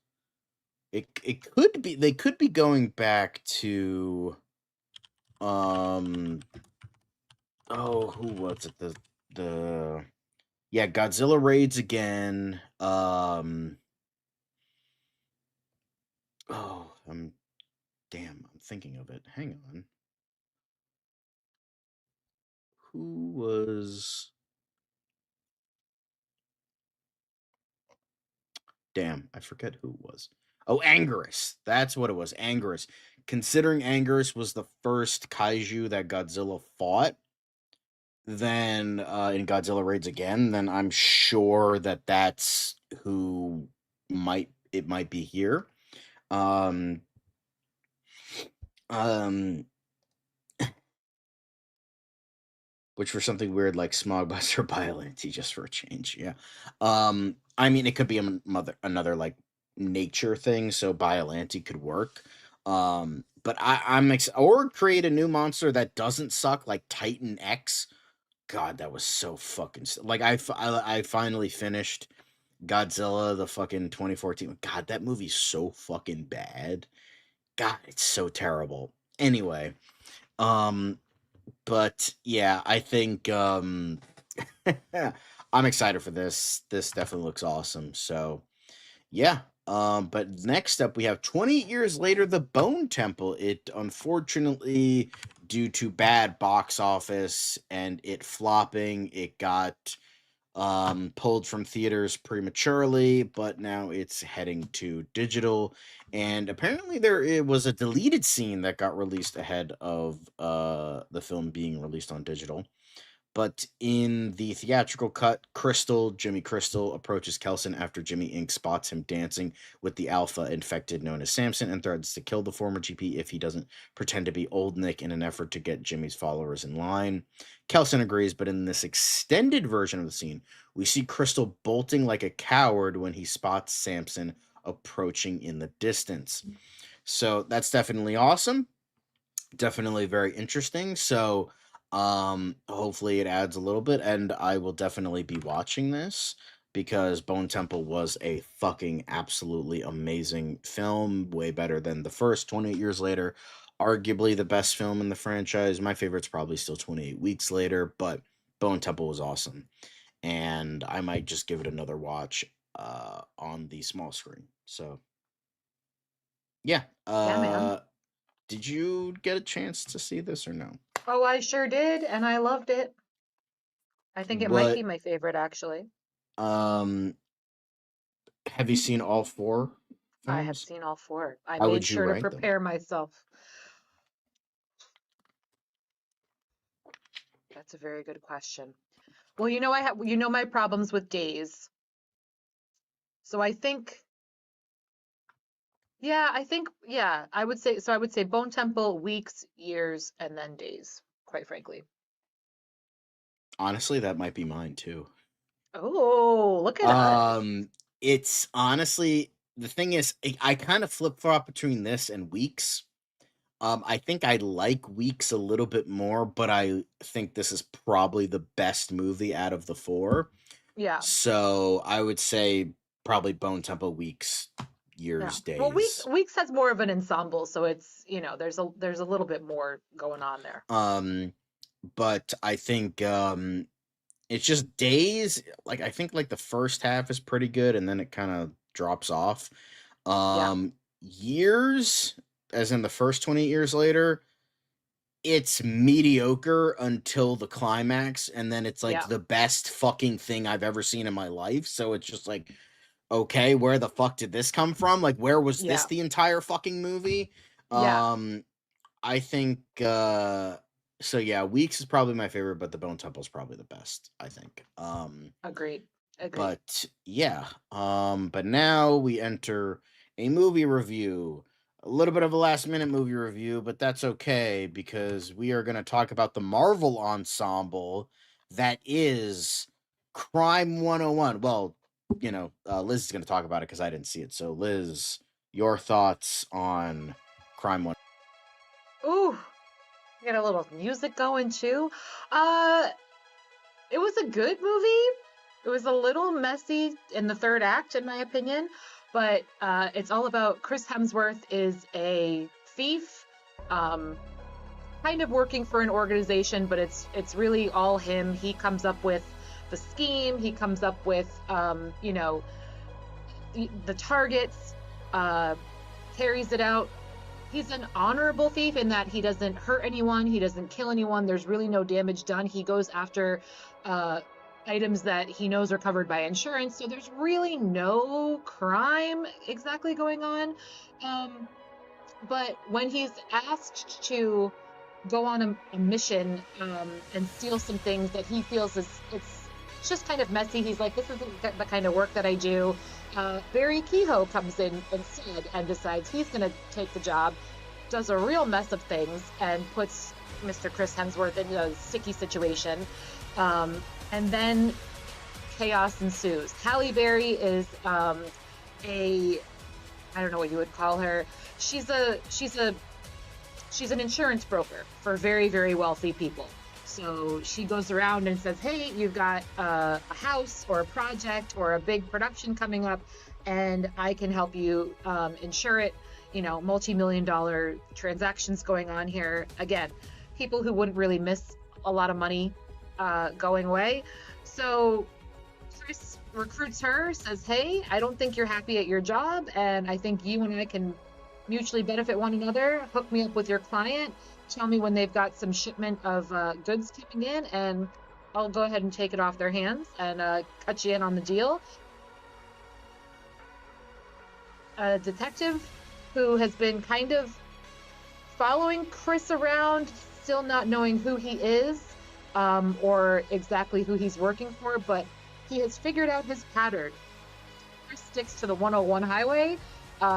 It could be. They could be going back to. Who was it? The Yeah, Godzilla raids again. Oh, I'm thinking of it. Hang on. Who was? Damn, I forget who it was. Oh, Anguirus. That's what it was. Anguirus. Considering Anguirus was the first kaiju that Godzilla fought, then in Godzilla raids again, then I'm sure that that's who might be here. Um, um, which for something weird like Smogbuster Biollante, just for a change, yeah. I mean, it could be another like nature thing, so Biollante could work. But or create a new monster that doesn't suck, like Titan X. God, that was so fucking like I finally finished Godzilla, the fucking 2014. God, that movie's so fucking bad. God, it's so terrible. Anyway, um, but yeah, I think I'm excited for this. This definitely looks awesome. So yeah. But next up we have 20 years later, The Bone Temple. It unfortunately, due to bad box office and it flopping, it got pulled from theaters prematurely, but now it's heading to digital. And apparently it was a deleted scene that got released ahead of the film being released on digital. But in the theatrical cut, Jimmy Crystal, approaches Kelson after Jimmy Inc. spots him dancing with the alpha infected known as Samson and threatens to kill the former GP if he doesn't pretend to be Old Nick in an effort to get Jimmy's followers in line. Kelson agrees, but in this extended version of the scene, we see Crystal bolting like a coward when he spots Samson approaching in the distance. So that's definitely awesome. Definitely very interesting. So hopefully it adds a little bit, and I will definitely be watching this because Bone Temple was a fucking absolutely amazing film, way better than the first 28 years later, arguably the best film in the franchise. My favorite's probably still 28 weeks later, but Bone Temple was awesome, and I might just give it another watch on the small screen. So yeah. Yeah, man. Did you get a chance to see this or no? Oh, I sure did, and I loved it. I think it might be What my favorite, actually. um have you seen all four I have films? seen all four. I How made would you sure to rank them? prepare myself. That's a very good question. Well, my problems with days. So I think, I would say Bone Temple, weeks, years, and then days, quite frankly. Honestly, that might be mine too. Oh, look at us. It's honestly, the thing is, I kind of flip flop between this and Weeks. I think I like Weeks a little bit more, but I think this is probably the best movie out of the four. Yeah. So I would say probably Bone Temple, Weeks, Yeah. Years, Well, Days. Weeks has more of an ensemble, so it's, there's a little bit more going on there. But I think it's just Days. Like I think like the first half is pretty good, and then it kind of drops off. Yeah. Years, as in the first 20 years later, it's mediocre until the climax, and then it's like Yeah. the best fucking thing I've ever seen in my life. So it's just like, okay, where the fuck did this come from? Like, where was this Yeah. the entire fucking movie? Yeah. I think so yeah, Weeks is probably my favorite, but the Bone Temple is probably the best, I think. Agreed. But yeah, but now we enter a movie review a little bit of a last minute movie review, but that's okay because we are going to talk about the Marvel ensemble that is Crime 101. Well, Liz is going to talk about it because I didn't see it. So, Liz, your thoughts on Crime 101? Ooh, got a little music going too. It was a good movie. It was a little messy in the third act, in my opinion, but it's all about Chris Hemsworth is a thief, kind of working for an organization, but it's really all him. He comes up with the scheme. He comes up with, the targets, carries it out. He's an honorable thief in that he doesn't hurt anyone. He doesn't kill anyone. There's really no damage done. He goes after items that he knows are covered by insurance. So there's really no crime exactly going on. But when he's asked to go on a mission and steal some things that he feels it's just kind of messy. He's like, this isn't the kind of work that I do. Barry Kehoe comes in instead and decides he's going to take the job, does a real mess of things, and puts Mr. Chris Hemsworth in a sticky situation. And then chaos ensues. Halle Berry is I don't know what you would call her. She's an insurance broker for very, very wealthy people. So she goes around and says, hey, you've got a house or a project or a big production coming up, and I can help you insure it. Multi-million-dollar transactions going on here. Again, people who wouldn't really miss a lot of money going away. So Chris recruits her, says, hey, I don't think you're happy at your job, and I think you and I can mutually benefit one another. Hook me up with your client. Tell me when they've got some shipment of goods coming in, and I'll go ahead and take it off their hands and cut you in on the deal. A detective who has been kind of following Chris around, still not knowing who he is or exactly who he's working for, but he has figured out his pattern. Chris sticks to the 101 highway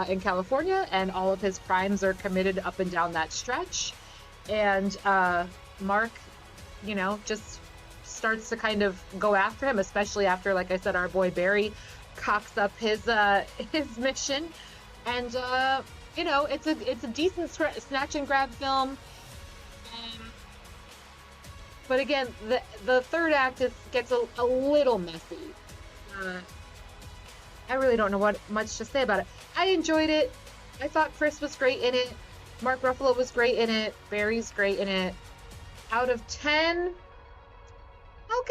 in California, and all of his crimes are committed up and down that stretch. And Mark, just starts to kind of go after him, especially after, like I said, our boy Barry cocks up his mission. And it's a decent snatch and grab film. But again, the third act gets a little messy. I really don't know what much to say about it. I enjoyed it. I thought Chris was great in it. Mark Ruffalo was great in it. Barry's great in it. Out of 10, I'll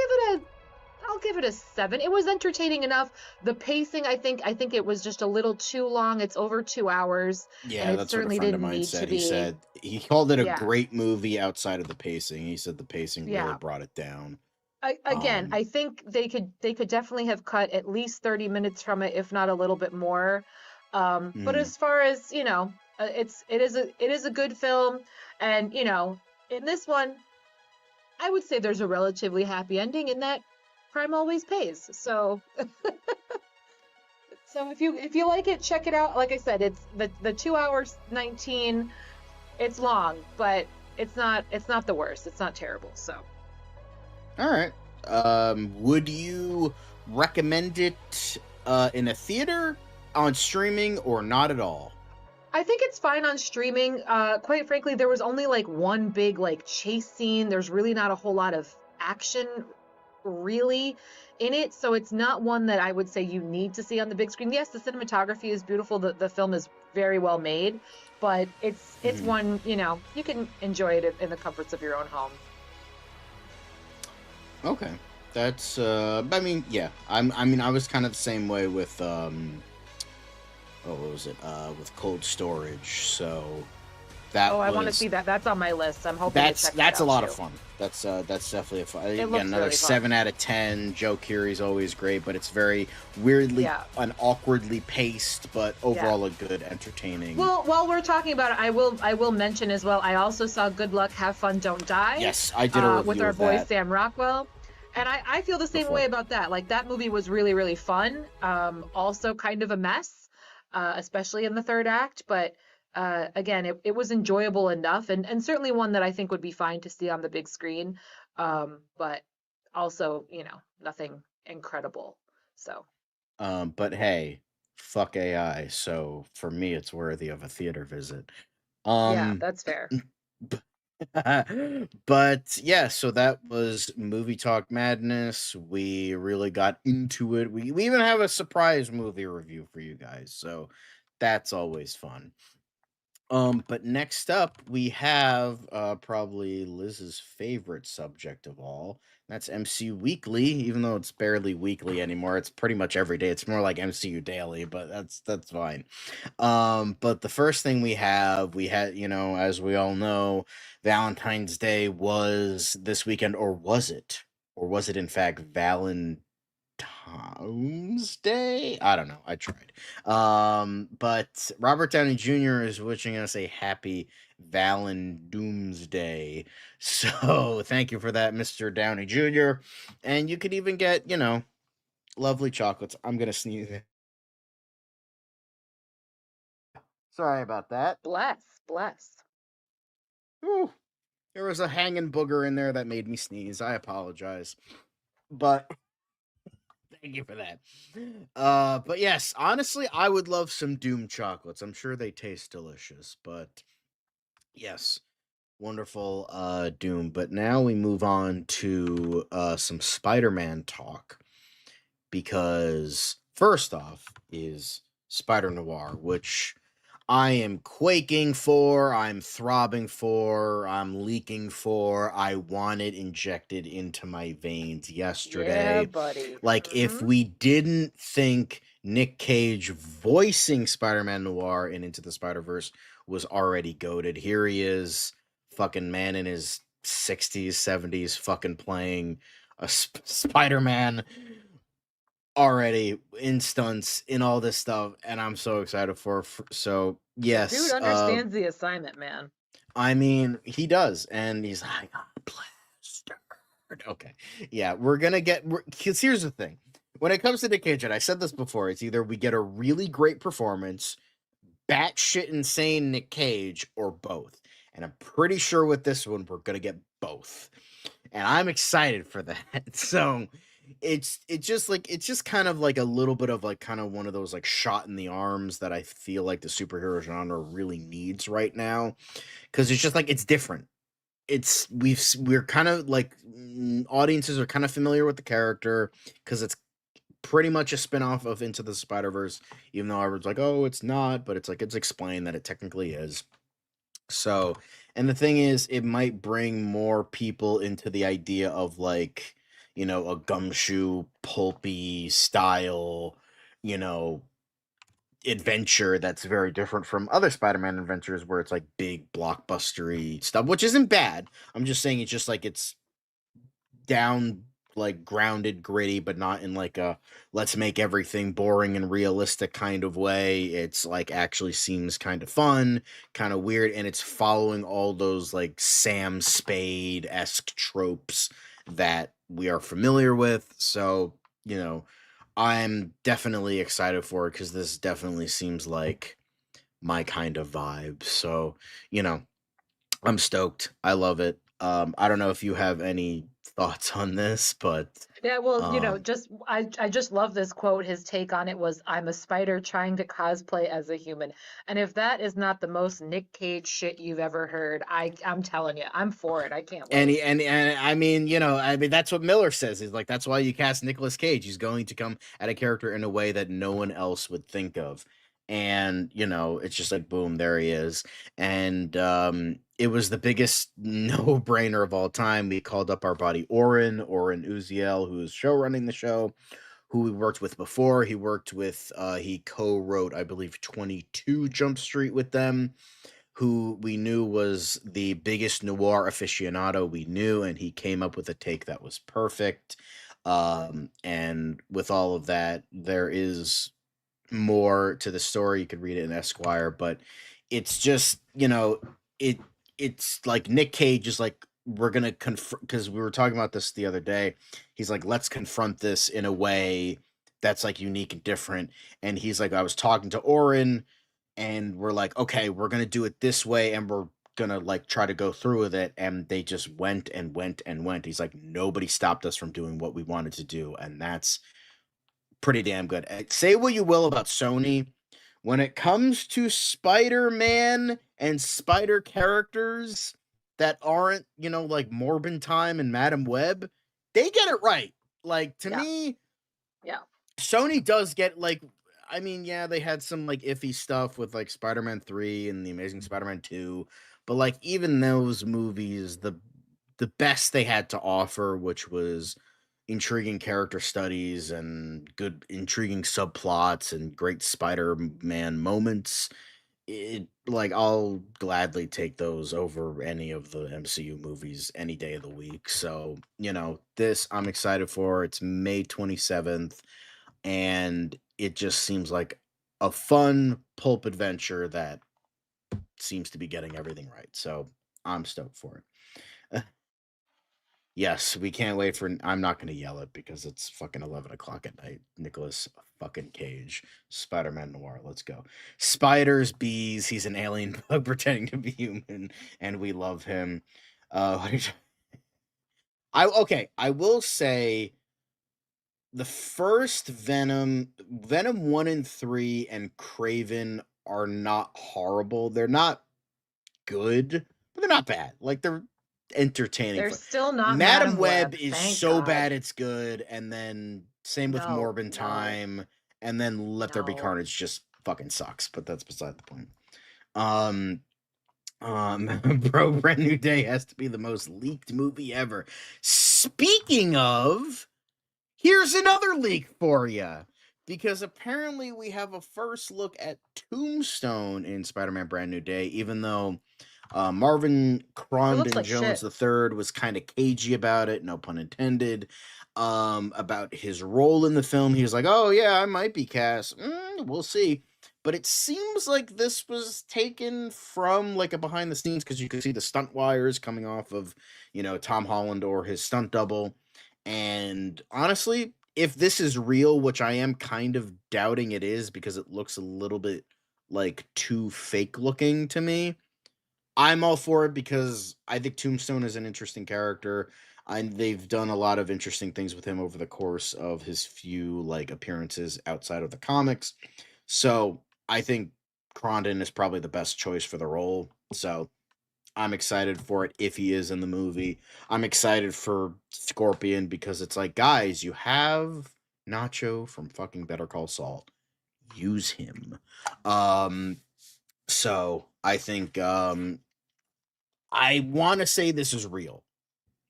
give it a 7. It was entertaining enough. The pacing, I think it was just a little too long. It's over 2 hours. Yeah, and it that's certainly what a friend of didn't mine need said. to be. He said he called it a Yeah. great movie outside of the pacing. He said the pacing really Yeah. brought it down. I think they could definitely have cut at least 30 minutes from it, if not a little bit more. But as far as it is a good film, and in this one, I would say there's a relatively happy ending in that crime always pays. So, so if you like it, check it out. Like I said, it's the 2 hours 19. It's long, but it's not the worst. It's not terrible. So. All right. Would you recommend it in a theater, on streaming, or not at all? I think it's fine on streaming. Quite frankly, there was only like one big chase scene. There's really not a whole lot of action really in it, so it's not one that I would say you need to see on the big screen. Yes, the cinematography is beautiful. The film is very well made, but it's one, you can enjoy it in the comforts of your own home. Okay, that's. I mean, yeah. I was kind of the same way with. What was it? With Cold Storage. So that. I want to see that. That's on my list. I'm hoping. That's a lot of fun. That's definitely a fun. Again, another really 7 out of 10. Joe Keery's always great, but it's very weirdly and awkwardly paced, but overall a good, entertaining. Well, while we're talking about it, I will mention as well. I also saw Good Luck, Have Fun, Don't Die. Yes, I did a review with our boy that. Sam Rockwell. And I feel the same way about that. That movie was really, really fun. Also kind of a mess, especially in the third act. But Again, it was enjoyable enough, and certainly one that I think would be fine to see on the big screen. But also, nothing incredible. So But hey, fuck AI. So for me, it's worthy of a theater visit. yeah, Um, that's fair. but yeah, so that was Movie Talk Madness. We really got into it. We even have a surprise movie review for you guys. So that's always fun. But next up we have probably Liz's favorite subject of all. That's MCU Weekly, even though it's barely weekly anymore. It's pretty much every day. It's more like MCU Daily, but that's fine. But the first thing we had, as we all know, Valentine's Day was this weekend, or was it? Or was it in fact Valentine's Day? I don't know. I tried. But Robert Downey Jr. is wishing us a happy Doomsday. So thank you for that, Mr. Downey Jr. And you could even get, lovely chocolates. I'm gonna sneeze. Sorry about that. Bless. Whew. There was a hanging booger in there that made me sneeze. I apologize. But thank you for that. But yes, honestly, I would love some Doom chocolates. I'm sure they taste delicious, but yes, wonderful Doom. But now we move on to some Spider-Man talk, because first off is Spider Noir, which I am quaking for, I'm throbbing for, I'm leaking for. I want it injected into my veins Yeah, yesterday. buddy. Like, if we didn't think Nick Cage voicing Spider-Man Noir in Into the Spider-Verse was already goated, here he is, fucking man in his 60s, 70s, fucking playing a Spider-Man already in stunts, in all this stuff, and I'm so excited so Dude yes, understands the assignment, man. I mean, he does, and he's like, I'm plastered. Okay, yeah, we're gonna get. Because here's the thing: when it comes to Nick Cage, and I said this before, it's either we get a really great performance, batshit insane Nick Cage, or both. And I'm pretty sure with this one, we're gonna get both, and I'm excited for that. So it's just kind of like a little bit of like kind of one of those like shot in the arms that I feel like the superhero genre really needs right now, because it's just like it's different. We're kind of like audiences are kind of familiar with the character because it's pretty much a spin-off of Into the Spider-Verse, even though everyone's like, oh, it's not, but it's like it's explained that it technically is. So, and the thing is, it might bring more people into the idea of like, a gumshoe, pulpy style, you know, adventure that's very different from other Spider-Man adventures where it's like big blockbustery stuff, which isn't bad. I'm just saying it's just like it's down, like grounded, gritty, but not in like a let's make everything boring and realistic kind of way. It's like actually seems kind of fun, kind of weird, and it's following all those like Sam Spade-esque tropes that we are familiar with. So, I'm definitely excited for it because this definitely seems like my kind of vibe. So, you know, I'm stoked. I love it. I don't know if you have any thoughts on this, but Yeah, well, um, I just love this quote. His take on it was, "I'm a spider trying to cosplay as a human." And if that is not the most Nick Cage shit you've ever heard, I'm telling you, I'm for it. I can't and wait. he, and I mean that's what Miller says. He's like that's why you cast Nicolas Cage. He's going to come at a character in a way that no one else would think of. And it's just like boom, there he is. And it was the biggest no-brainer of all time. We called up our buddy Oren Uziel, who is show running the show, who we worked with before. He co-wrote, I believe, 22 Jump Street with them, who we knew was the biggest noir aficionado we knew, and he came up with a take that was perfect. And with all of that, there is more to the story. You could read it in Esquire, but it's just, it it's like Nick Cage is like, we're gonna confront, because we were talking about this the other day. He's like, let's confront this in a way that's like unique and different. And he's like, I was talking to Oren, and we're like, okay, we're gonna do it this way, and we're gonna like try to go through with it, and they just went and went and went. He's like, nobody stopped us from doing what we wanted to do, and that's pretty damn good. Say what you will about Sony, when it comes to Spider-Man and Spider characters that aren't, like Morbin Time and Madam Web, they get it right. Like, to me, Sony does get, like, I mean, yeah, they had some, like, iffy stuff with, like, Spider-Man 3 and The Amazing Spider-Man 2, but, like, even those movies, the best they had to offer, which was intriguing character studies and good intriguing subplots and great Spider-Man moments, I'll gladly take those over any of the MCU movies any day of the week. So, this I'm excited for. It's May 27th, and it just seems like a fun pulp adventure that seems to be getting everything right. So, I'm stoked for it. Yes, we can't wait for. I'm not going to yell it because it's fucking 11 o'clock at night. Nicholas fucking Cage, Spider-Man Noir. Let's go. Spiders, bees. He's an alien bug pretending to be human, and we love him. I will say the first Venom 1 and 3 and Craven are not horrible. They're not good, but they're not bad. Like, they're entertaining. They're still not Madam Web is thank so God. bad it's good, and then same with Morbin Time, and then Let There Be Carnage just fucking sucks, but that's beside the point. Bro, Brand New Day has to be the most leaked movie ever. Speaking of, here's another leak for you, because apparently we have a first look at Tombstone in Spider-Man Brand New Day, even though Marvin Crondon Jones III was kind of cagey about it, no pun intended, about his role in the film. He was like, oh yeah, I might be cast. We'll see. But it seems like this was taken from like a behind the scenes, because you could see the stunt wires coming off of, Tom Holland or his stunt double. And honestly, if this is real, which I am kind of doubting it is, because it looks a little bit like too fake looking to me, I'm all for it, because I think Tombstone is an interesting character, and they've done a lot of interesting things with him over the course of his few appearances outside of the comics. So I think Crondon is probably the best choice for the role. So I'm excited for it if he is in the movie. I'm excited for Scorpion, because it's like, guys, you have Nacho from fucking Better Call Saul. Use him. So I think I want to say this is real,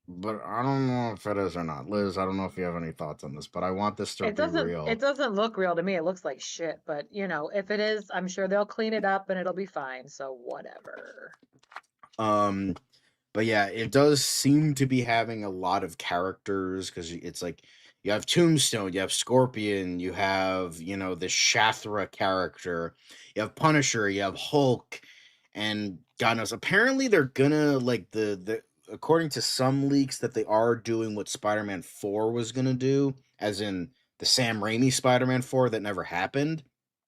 but I don't know if it is or not. Liz, I don't know if you have any thoughts on this, but I want this to be real. It doesn't look real to me. It looks like shit, but if it is, I'm sure they'll clean it up and it'll be fine. So whatever. But yeah, it does seem to be having a lot of characters, because it's like you have Tombstone, you have Scorpion, you have, the Shathra character, you have Punisher, you have Hulk, and God knows, apparently they're gonna, like, the according to some leaks, that they are doing what Spider-Man 4 was gonna do, as in the Sam Raimi Spider-Man 4 that never happened.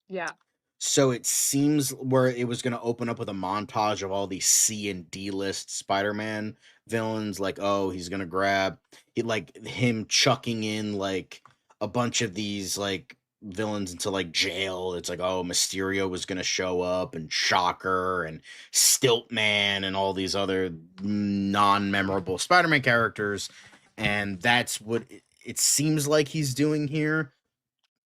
Yeah. So it seems where it was going to open up with a montage of all these C and D list Spider-Man villains, like, oh, he's going to grab him chucking in like a bunch of these like villains into like jail. It's like, oh, Mysterio was going to show up, and Shocker and Stiltman and all these other non-memorable Spider-Man characters. And that's what it seems like he's doing here.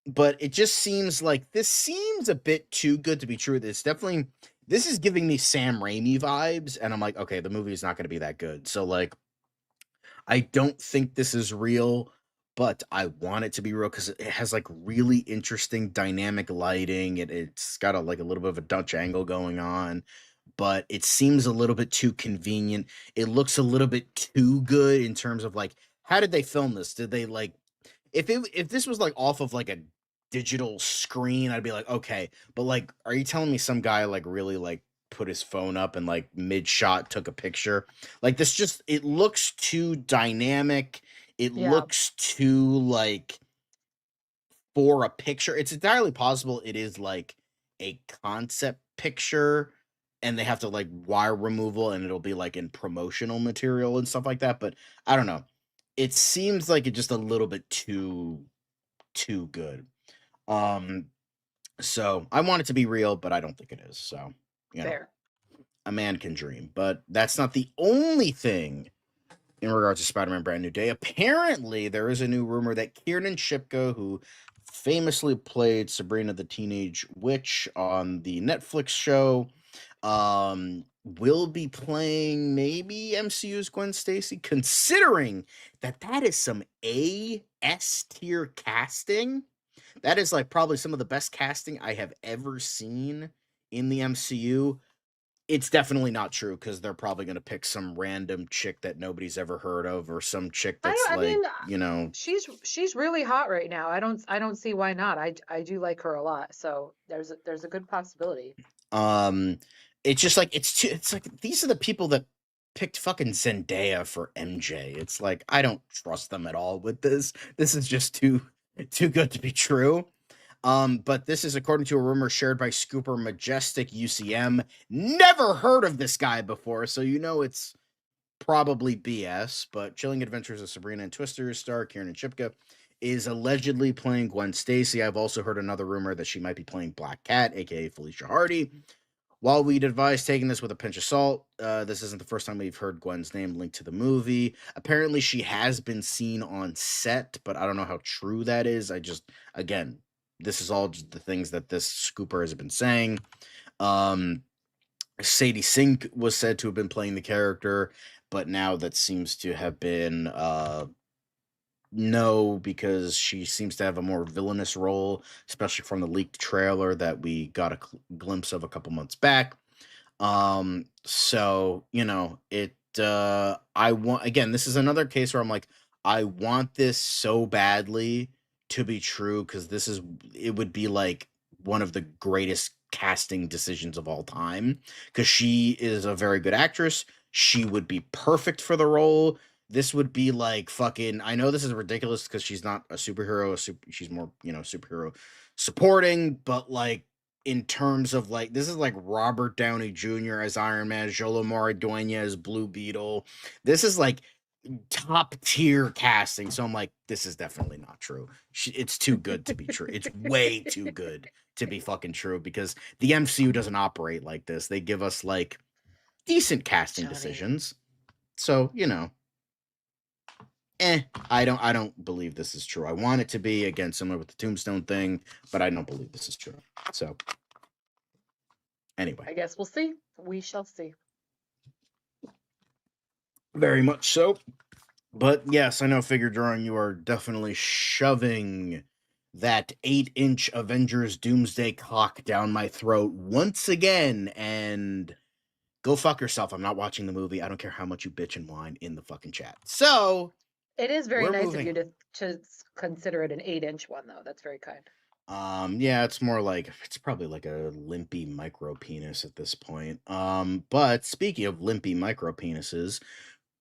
But it just seems like this seems a bit too good to be true. This is giving me Sam Raimi vibes, and I'm like, okay, the movie is not going to be that good. So like, I don't think this is real, but I want it to be real, because it has like really interesting dynamic lighting. It's got a little bit of a Dutch angle going on, but it seems a little bit too convenient. It looks a little bit too good in terms of like, how did they film this? Did they like, if this was like off of like a digital screen, I'd be like, okay, but like, are you telling me some guy like really like put his phone up and like mid shot took a picture? Like, this just, it looks too dynamic. It looks too like for a picture. It's entirely possible it is like a concept picture and they have to like wire removal and it'll be like in promotional material and stuff like that. But I don't know. It seems like it's just a little bit too good. So I want it to be real, but I don't think it is. So, Fair. A man can dream, but that's not the only thing in regards to Spider-Man Brand New Day. Apparently, there is a new rumor that Kiernan Shipka, who famously played Sabrina the Teenage Witch on the Netflix show, will be playing maybe MCU's Gwen Stacy, considering that is some A-S tier casting. That is like probably some of the best casting I have ever seen in the MCU. It's definitely not true because they're probably going to pick some random chick that nobody's ever heard of, or some chick that's she's really hot right now. I don't see why not. I do like her a lot, so there's a good possibility. It's just like it's like these are the people that picked fucking Zendaya for MJ. It's like I don't trust them at all with this. This is just too good to be true. But this is according to a rumor shared by Scooper Majestic UCM. Never heard of this guy before, so it's probably BS. But Chilling Adventures of Sabrina and Twister star Kiernan Shipka is allegedly playing Gwen Stacy. I've also heard another rumor that she might be playing Black Cat, aka Felicia Hardy. While we'd advise taking this with a pinch of salt, this isn't the first time we've heard Gwen's name linked to the movie. Apparently, she has been seen on set, but I don't know how true that is. Again, this is all just the things that this scooper has been saying. Sadie Sink was said to have been playing the character, but now that seems to have been no, because she seems to have a more villainous role, especially from the leaked trailer that we got a glimpse of a couple months back. So, this is another case where I'm like, I want this so badly to be true, because it would be like one of the greatest casting decisions of all time, because she is a very good actress. She would be perfect for the role. This would be like fucking, I know this is ridiculous because she's not a superhero, she's more, superhero supporting, but like in terms of like, this is like Robert Downey Jr. as Iron Man, Jolo Maraduena as Blue Beetle. This is like top tier casting. So I'm like, this is definitely not true. It's too good to be true. It's way too good to be fucking true, because the MCU doesn't operate like this. They give us like decent casting decisions. So, I don't believe this is true. I want it to be, again, similar with the Tombstone thing, but I don't believe this is true. So, anyway. I guess we'll see. We shall see. Very much so. But yes, I know, Figure Drawing, you are definitely shoving that 8-inch Avengers Doomsday cock down my throat once again, and go fuck yourself. I'm not watching the movie. I don't care how much you bitch and whine in the fucking chat. So, it is very nice of you to consider it an 8-inch one, though. That's very kind. Yeah, it's more like, it's probably like a limpy micro penis at this point. But speaking of limpy micro penises,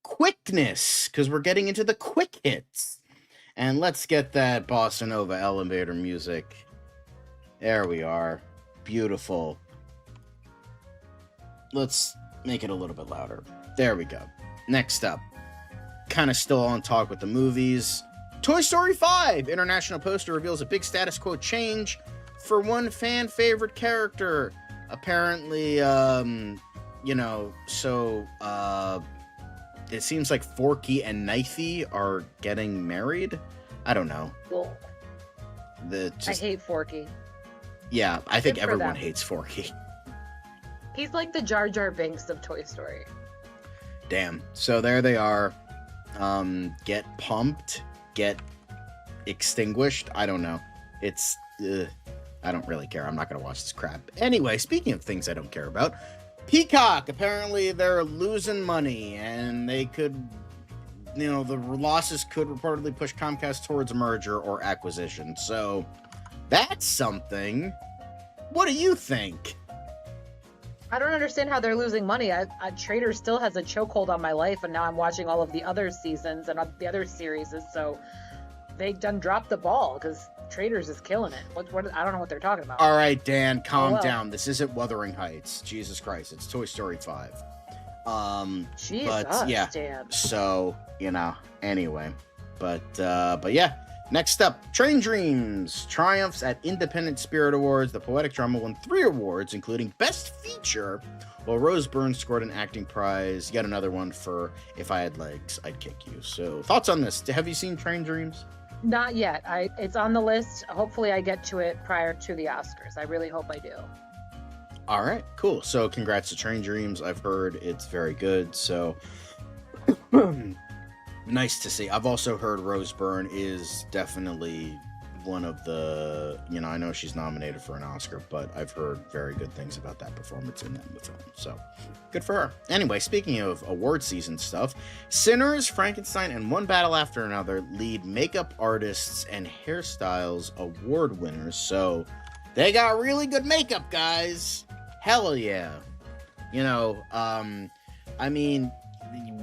quickness, because we're getting into the quick hits. And let's get that Bossa Nova elevator music. There we are. Beautiful. Let's make it a little bit louder. There we go. Next up, kind of still on talk with the movies. Toy Story 5 international poster reveals a big status quo change for one fan favorite character. Apparently, it seems like Forky and Knifey are getting married. I don't know. Cool. I hate Forky. Yeah, I think everyone hates Forky. He's like the Jar Jar Binks of Toy Story. Damn. So there they are. Get pumped, get extinguished. I don't know. It's I don't really care. I'm not gonna watch this crap. Anyway, speaking of things I don't care about, Peacock, apparently they're losing money, and they could, the losses could reportedly push Comcast towards a merger or acquisition. So that's something. What do you think? I don't understand how they're losing money. Trader still has a chokehold on my life, and now I'm watching all of the other seasons and the other series. So they done dropped the ball because Traitors is killing it. What? I don't know what they're talking about. All right, Dan, calm well. down. This isn't Wuthering Heights. Jesus Christ, it's Toy Story 5. Jesus, but yeah. Dan. So anyway, but yeah. Next up, Train Dreams triumphs at Independent Spirit Awards. The poetic drama won 3 awards, including Best Feature, while Rose Byrne scored an acting prize. Yet another one for If I Had Legs, I'd Kick You. So, thoughts on this? Have you seen Train Dreams? Not yet. It's on the list. Hopefully, I get to it prior to the Oscars. I really hope I do. All right, cool. So, congrats to Train Dreams. I've heard it's very good. So. Nice to see. I've also heard Rose Byrne is definitely one of the, I know she's nominated for an Oscar, but I've heard very good things about that performance in the film. So, good for her. Anyway, speaking of award season stuff, Sinners, Frankenstein, and One Battle After Another lead makeup artists and hairstyles award winners. So, they got really good makeup, guys. Hell yeah. I mean,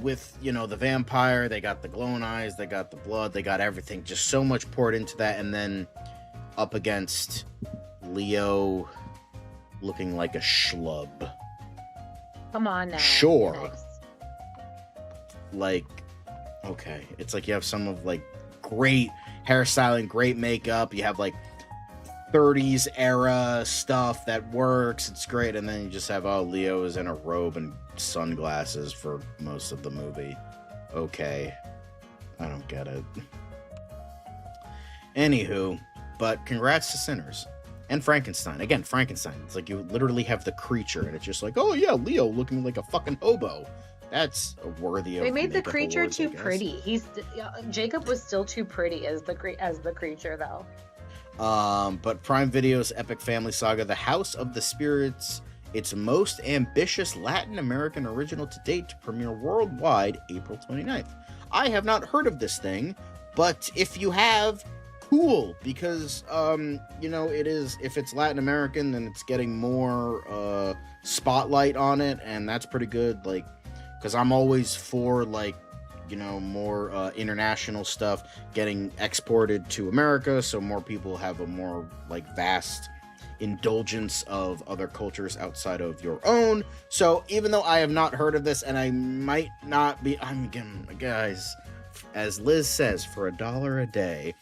with the vampire, they got the glowing eyes, they got the blood, they got everything, just so much poured into that. And then up against Leo looking like a schlub. Come on now. Sure. Nice. Like, okay, it's like you have some of like great hairstyling, great makeup, you have like 30s era stuff that works, it's great, and then you just have Leo is in a robe and sunglasses for most of the movie. Okay, I don't get it. Anywho, but congrats to Sinners and Frankenstein. Again, Frankenstein, it's like you literally have the creature and it's just like, oh yeah, Leo looking like a fucking hobo. That's worthy of. They made the creature awards, too pretty. Jacob was still too pretty as the creature though. But Prime Video's epic family saga, The House of the Spirits, its most ambitious Latin American original to date, to premiere worldwide April 29th. I have not heard of this thing, but if you have, cool, because, it is, if it's Latin American, then it's getting more, spotlight on it, and that's pretty good, like, because I'm always for, like, more international stuff getting exported to America, so more people have a more like vast indulgence of other cultures outside of your own. So even though I have not heard of this, and I might not be, again, guys, as Liz says, for $1 a day,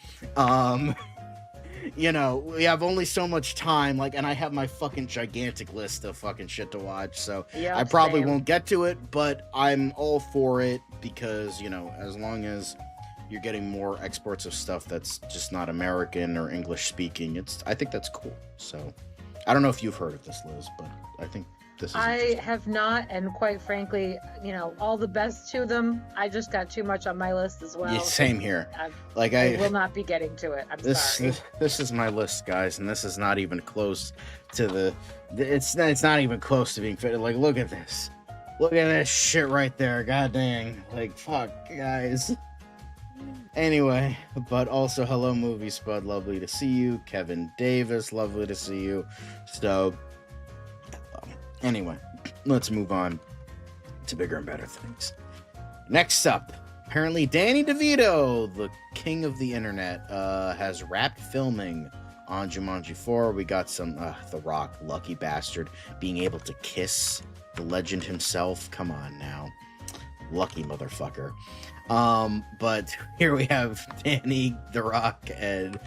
we have only so much time, like, and I have my fucking gigantic list of fucking shit to watch, so yep, I probably same. won't get to it, but I'm all for it, because, as long as you're getting more exports of stuff that's just not American or English speaking, I think that's cool. So, I don't know if you've heard of this, Liz, but I think this is I have not, and quite frankly, all the best to them. I just got too much on my list as well. Yeah, same here. I will not be getting to it. I'm sorry. This is my list, guys, and this is not even close to it's not even close to being fit. Like, look at this. Look at this shit right there. God dang. Like, fuck, guys. Anyway, but also, hello, Movie Spud. Lovely to see you. Kevin Davis, lovely to see you. So, anyway, let's move on to bigger and better things. Next up, apparently Danny DeVito, the king of the internet, has wrapped filming on Jumanji 4. We got some The Rock, lucky bastard, being able to kiss the legend himself. Come on now, lucky motherfucker. But here we have Danny, The Rock, and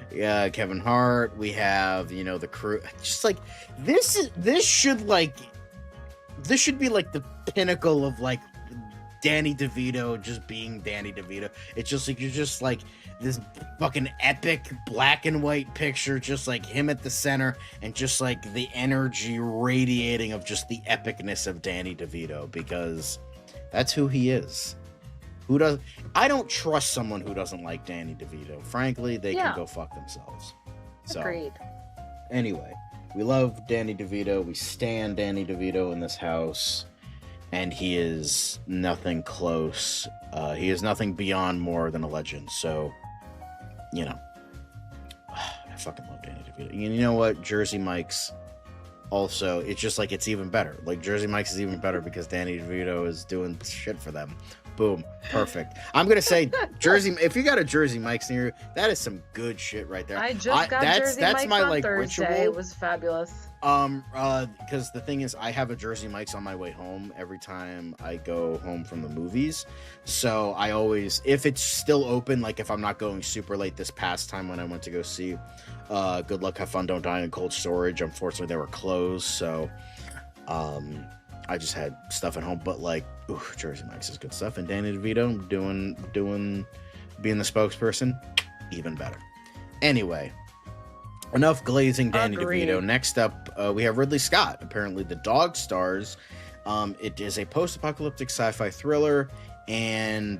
Kevin Hart. We have the crew. Just like this should be like the pinnacle of like Danny DeVito just being Danny DeVito. It's just like you're just like this fucking epic black and white picture, just like him at the center, and just like the energy radiating of just the epicness of Danny DeVito, because that's who he is. I don't trust someone who doesn't like Danny DeVito. Frankly, they can go fuck themselves. So, agreed. Anyway, we love Danny DeVito. We stan Danny DeVito in this house. And he is nothing close. He is nothing beyond more than a legend. So, I fucking love Danny DeVito. You know what? Jersey Mike's also, it's just like it's even better. Like Jersey Mike's is even better because Danny DeVito is doing shit for them. Boom, perfect. I'm gonna say Jersey. If you got a Jersey Mike's near you, that is some good shit right there. I just got Jersey Mike's my on like Thursday. ritual. It was fabulous. Because the thing is, I have a Jersey Mike's on my way home every time I go home from the movies. So I always, if it's still open, like if I'm not going super late this past time when I went to go see Good Luck, Have Fun, Don't Die in Cold Storage, unfortunately they were closed. So I just had stuff at home. But like, ooh, Jersey Mike's is good stuff. And Danny DeVito doing being the spokesperson, even better. Anyway. Enough glazing Danny DeVito. Next up, we have Ridley Scott. Apparently, The Dog stars. It is a post-apocalyptic sci-fi thriller, and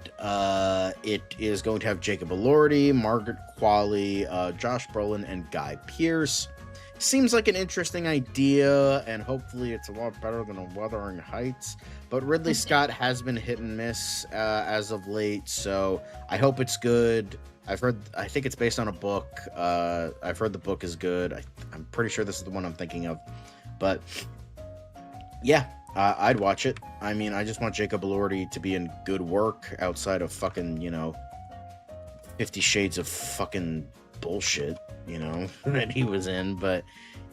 it is going to have Jacob Elordi, Margaret Qualley, Josh Brolin, and Guy Pearce. Seems like an interesting idea, and hopefully it's a lot better than a Wuthering Heights. But Ridley Scott has been hit and miss as of late, so I hope it's good. I think it's based on a book. I've heard the book is good. I'm pretty sure this is the one I'm thinking of. But yeah, I'd watch it. I mean, I just want Jacob Elordi to be in good work outside of fucking, 50 Shades of fucking bullshit, that he was in. But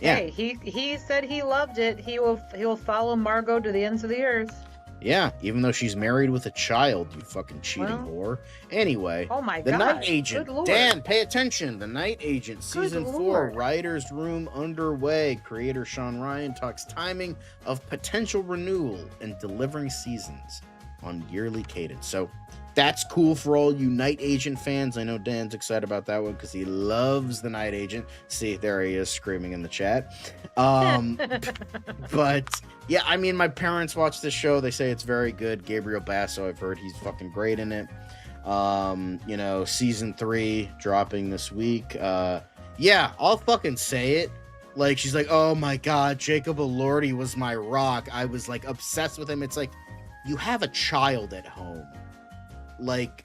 yeah. Hey, he said he loved it. He will follow Margot to the ends of the earth. Yeah, even though she's married with a child, you fucking cheating whore. Anyway, oh my The God. Night Agent. Dan, pay attention. The Night Agent, Season 4, Writer's Room underway. Creator Sean Ryan talks timing of potential renewal and delivering seasons on yearly cadence. So that's cool for all you Night Agent fans. I know Dan's excited about that one because he loves The Night Agent. See, there he is screaming in the chat. But yeah, I mean, my parents watch this show. They say it's very good. Gabriel Basso, I've heard he's fucking great in it. Season 3 dropping this week. Yeah, I'll fucking say it. Like, she's like, oh my God, Jacob Elordi was my rock. I was like obsessed with him. It's like, you have a child at home. Like,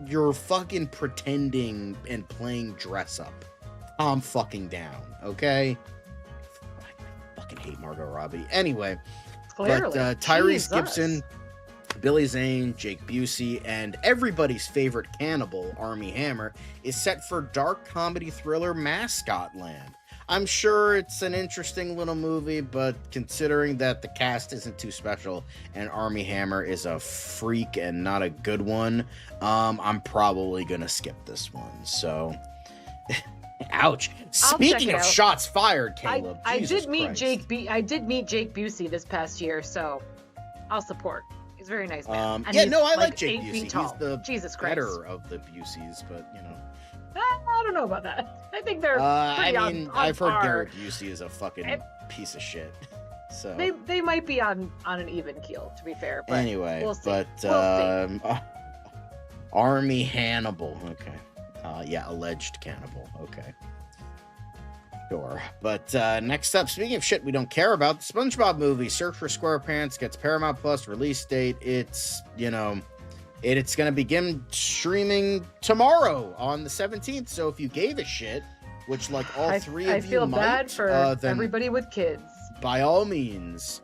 you're fucking pretending and playing dress up. Calm fucking down, okay? I fucking hate Margot Robbie. Anyway, Clearly. but Tyrese Jesus. Gibson, Billy Zane, Jake Busey, and everybody's favorite cannibal, Armie Hammer, is set for dark comedy thriller Mascot Land. I'm sure it's an interesting little movie, but considering that the cast isn't too special and Armie Hammer is a freak and not a good one, I'm probably gonna skip this one. So, ouch. Speaking of shots fired, Caleb, I Jesus did meet Christ. I did meet Jake Busey this past year, so I'll support. He's a very nice man. And Yeah, he's, no, I like 8 Jake feet Busey. He's tall. the Jesus Christ. better of the Buseys, but I don't know about that. I think they're pretty on I've heard par. Garrett Busey is a fucking piece of shit. So They might be on an even keel, to be fair. But anyway, we'll see. but We'll see. Armie Hannibal. Okay. Yeah, alleged cannibal. Okay. Sure. But next up, speaking of shit we don't care about, the SpongeBob movie, Search for SquarePants, gets Paramount Plus release date. It's, it's going to begin streaming tomorrow on the 17th. So if you gave a shit, which like all three of you I feel might, bad for then everybody with kids. by all means,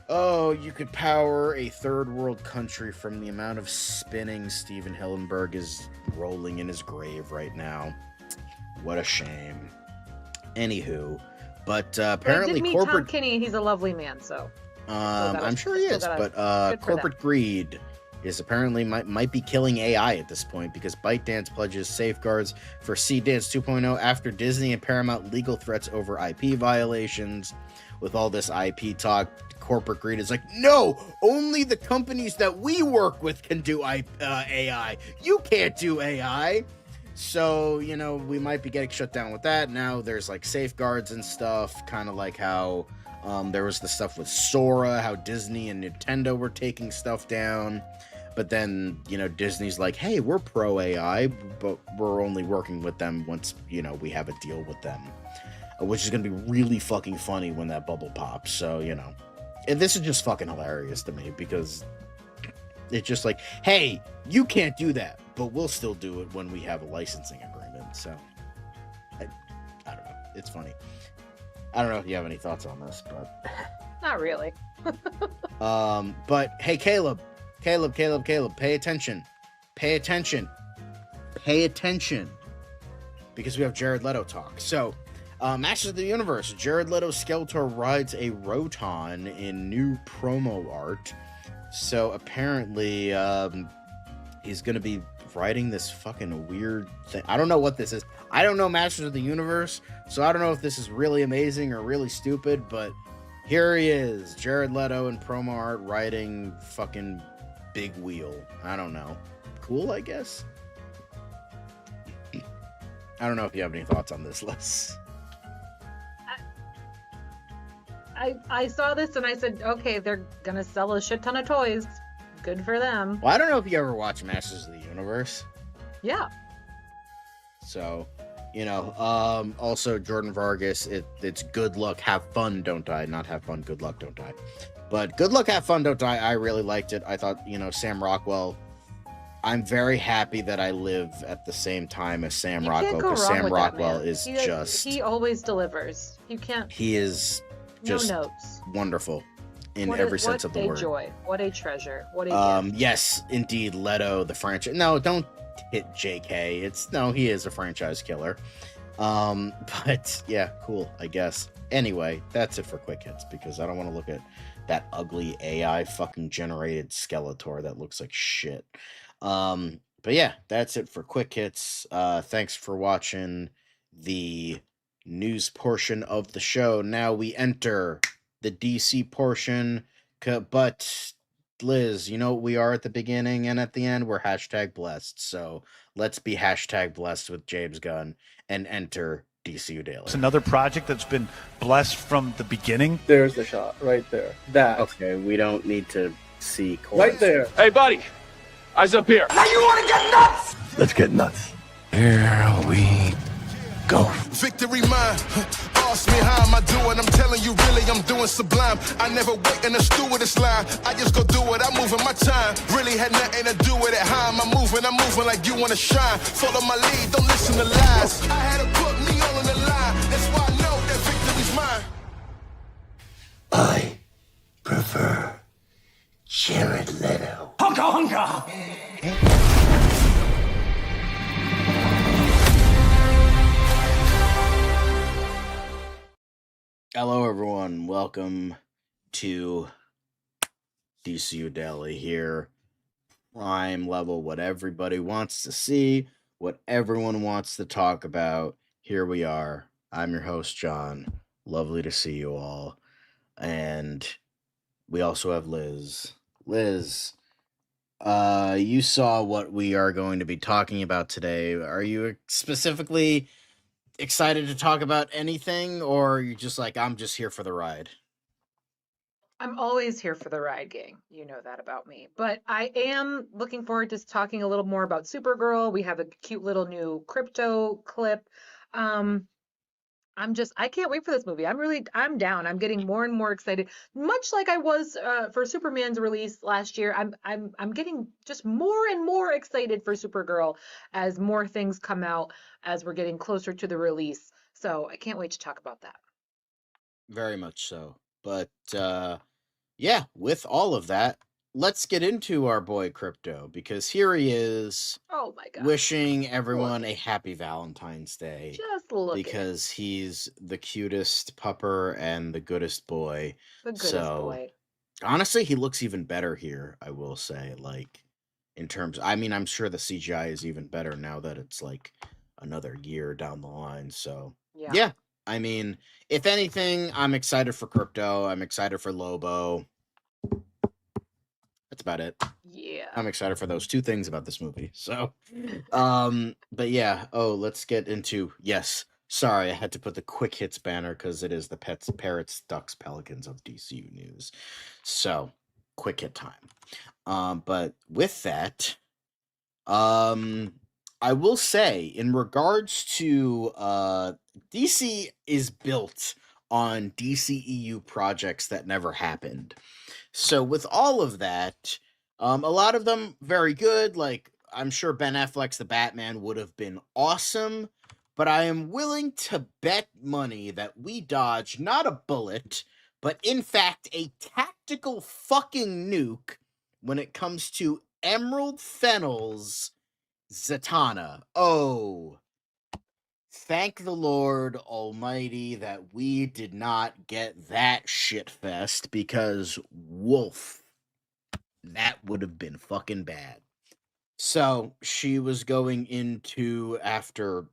you could power a third world country from the amount of spinning Steven Hillenberg is rolling in his grave right now. What a shame. Anywho, but apparently I did meet corporate Tom Kinney. He's a lovely man, so I'm sure he is, but corporate greed is apparently might be killing AI at this point because ByteDance pledges safeguards for Seedance 2.0 after Disney and Paramount legal threats over IP violations. With all this IP talk, corporate greed is like, no, only the companies that we work with can do AI. You can't do AI. So, we might be getting shut down with that. Now there's like safeguards and stuff, kind of like how there was the stuff with Sora, how Disney and Nintendo were taking stuff down. But then, Disney's like, hey, we're pro AI, but we're only working with them once, we have a deal with them. Which is going to be really fucking funny when that bubble pops. So, and this is just fucking hilarious to me because it's just like, hey, you can't do that, but we'll still do it when we have a licensing agreement. So, I don't know. It's funny. I don't know if you have any thoughts on this, but Not really. but hey, Caleb, pay attention, because we have Jared Leto talk. So, Masters of the Universe, Jared Leto Skeletor rides a Roton in new promo art. So apparently, he's gonna be riding this fucking weird thing. I don't know what this is. I don't know Masters of the Universe, so I don't know if this is really amazing or really stupid, but here he is, Jared Leto in promo art riding fucking big wheel. I don't know. Cool, I guess. I don't know if you have any thoughts on this, Liz. I saw this and I said, okay, they're gonna sell a shit ton of toys. Good for them. Well, I don't know if you ever watched Masters of the Universe. Yeah. So, also Jordan Vargas, it's good luck, have fun, don't die. Not have fun, good luck, don't die. But good luck, have fun, don't die. I really liked it. I thought, Sam Rockwell, I'm very happy that I live at the same time as Sam Rockwell, because Sam Rockwell is he always delivers. You can't. He is just no notes. Wonderful in every sense of the word. What a joy. What a treasure. What a gift. Yes, indeed, Leto, the franchise. No, don't hit JK. He is a franchise killer. But yeah, cool, I guess. Anyway, that's it for quick hits, because I don't want to look at that ugly AI fucking generated Skeletor that looks like shit. But yeah, that's it for quick hits. Thanks for watching the news portion of the show. Now we enter the DC portion, but Liz, you know what we are at the beginning and at the end? We're hashtag blessed. So let's be hashtag blessed with James Gunn and enter DCU Daily. It's another project that's been blessed from the beginning. There's the shot right there. That. Okay, we don't need to see right there. Hey, buddy. Eyes up here. Now you want to get nuts? Let's get nuts. Here we go. Victory mine. Ask me how am I doing? I'm telling you, really, I'm doing sublime. I never wait in the stewardess line. I just go do it. I'm moving my time. Really had nothing to do with it. How am I moving? I'm moving like you want to shine. Follow my lead. Don't listen to lies. I had to put me all in the line. That's why I know that victory's mine. I prefer Jared Leto. Honka, honka. Hello, everyone. Welcome to DCU Daily here. Prime level, what everybody wants to see, what everyone wants to talk about. Here we are. I'm your host, John. Lovely to see you all. And we also have Liz. Liz, you saw what we are going to be talking about today. Are you specifically excited to talk about anything, or are you just like, I'm just here for the ride? I'm always here for the ride, gang. You know that about me. But I am looking forward to talking a little more about Supergirl. We have a cute little new crypto clip. I can't wait for this movie. I'm down. I'm getting more and more excited. Much like I was for Superman's release last year, I'm getting just more and more excited for Supergirl as more things come out as we're getting closer to the release. So I can't wait to talk about that. Very much so. But yeah, with all of that, let's get into our boy Crypto, because here he is. Oh my God. Wishing everyone a happy Valentine's Day. Just look because he's the cutest pupper and the goodest boy. The goodest boy. Honestly, he looks even better here, I will say. Like, in terms, I'm sure the CGI is even better now that it's like another year down the line. So yeah. If anything, I'm excited for Crypto. I'm excited for Lobo. That's about it. Yeah. I'm excited for those two things about this movie. So, but yeah. Oh, let's get into, yes. Sorry, I had to put the quick hits banner because it is the pets, parrots, ducks, pelicans of DCU news. So, quick hit time. But with that, I will say, in regards to DC is built on DCEU projects that never happened. So with all of that, a lot of them very good. Like, I'm sure Ben Affleck's The Batman would have been awesome, but I am willing to bet money that we dodge not a bullet, but in fact a tactical fucking nuke when it comes to Emerald Fennel's Zatanna. Oh, thank the Lord Almighty that we did not get that shitfest, because woof, that would have been fucking bad. So she was going into, after,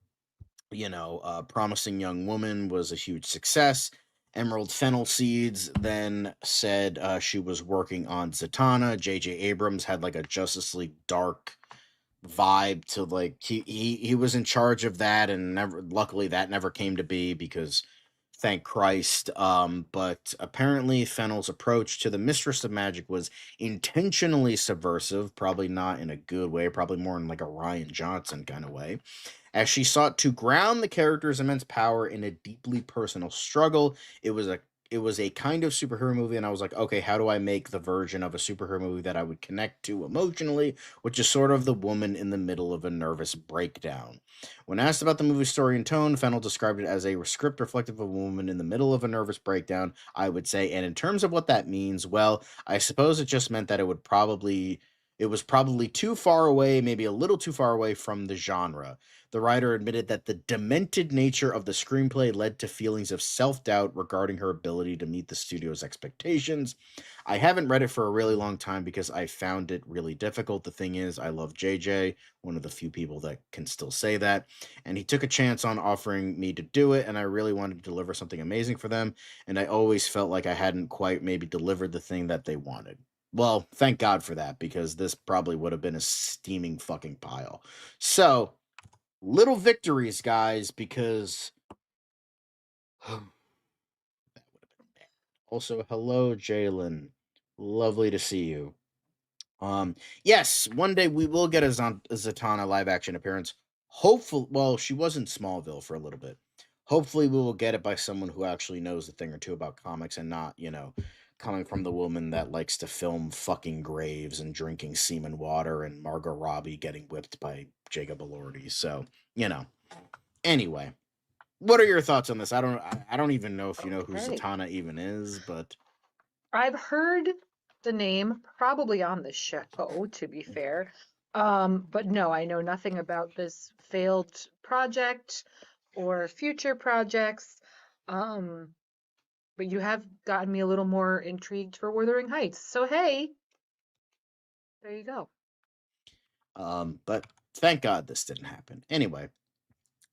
Promising Young Woman was a huge success. Emerald Fennel Seeds then said she was working on Zatanna. J.J. Abrams had like a Justice League Dark vibe to, like, he was in charge of that, and luckily that never came to be, because thank Christ. But apparently Fennel's approach to the Mistress of Magic was intentionally subversive, probably not in a good way, probably more in like a Ryan Johnson kind of way, as she sought to ground the character's immense power in a deeply personal struggle. It was a kind of superhero movie, and I was like, okay, how do I make the version of a superhero movie that I would connect to emotionally, which is sort of the woman in the middle of a nervous breakdown. When asked about the movie's story and tone, Fennel described it as a script reflective of a woman in the middle of a nervous breakdown, I would say. And in terms of what that means, well, I suppose it just meant that it was probably too far away, maybe a little too far away from the genre. The writer admitted that the demented nature of the screenplay led to feelings of self-doubt regarding her ability to meet the studio's expectations. I haven't read it for a really long time because I found it really difficult. The thing is, I love JJ, one of the few people that can still say that, and he took a chance on offering me to do it, and I really wanted to deliver something amazing for them, and I always felt like I hadn't quite maybe delivered the thing that they wanted. Well, thank God for that, because this probably would have been a steaming fucking pile. So, little victories, guys, because that would have been bad. Also, hello, Jalen. Lovely to see you. Yes, one day we will get a Zatanna live action appearance. Hopefully, well, she was in Smallville for a little bit. Hopefully, we will get it by someone who actually knows a thing or two about comics, and not, coming from the woman that likes to film fucking graves and drinking semen water, and Margot Robbie getting whipped by Jacob Elordi. So, anyway, what are your thoughts on this? I don't even know if you know who Okay. Zatanna even is, but I've heard the name probably on the show, to be fair. But no, I know nothing about this failed project or future projects. But you have gotten me a little more intrigued for Wuthering Heights. So hey, there you go. but thank God this didn't happen. Anyway,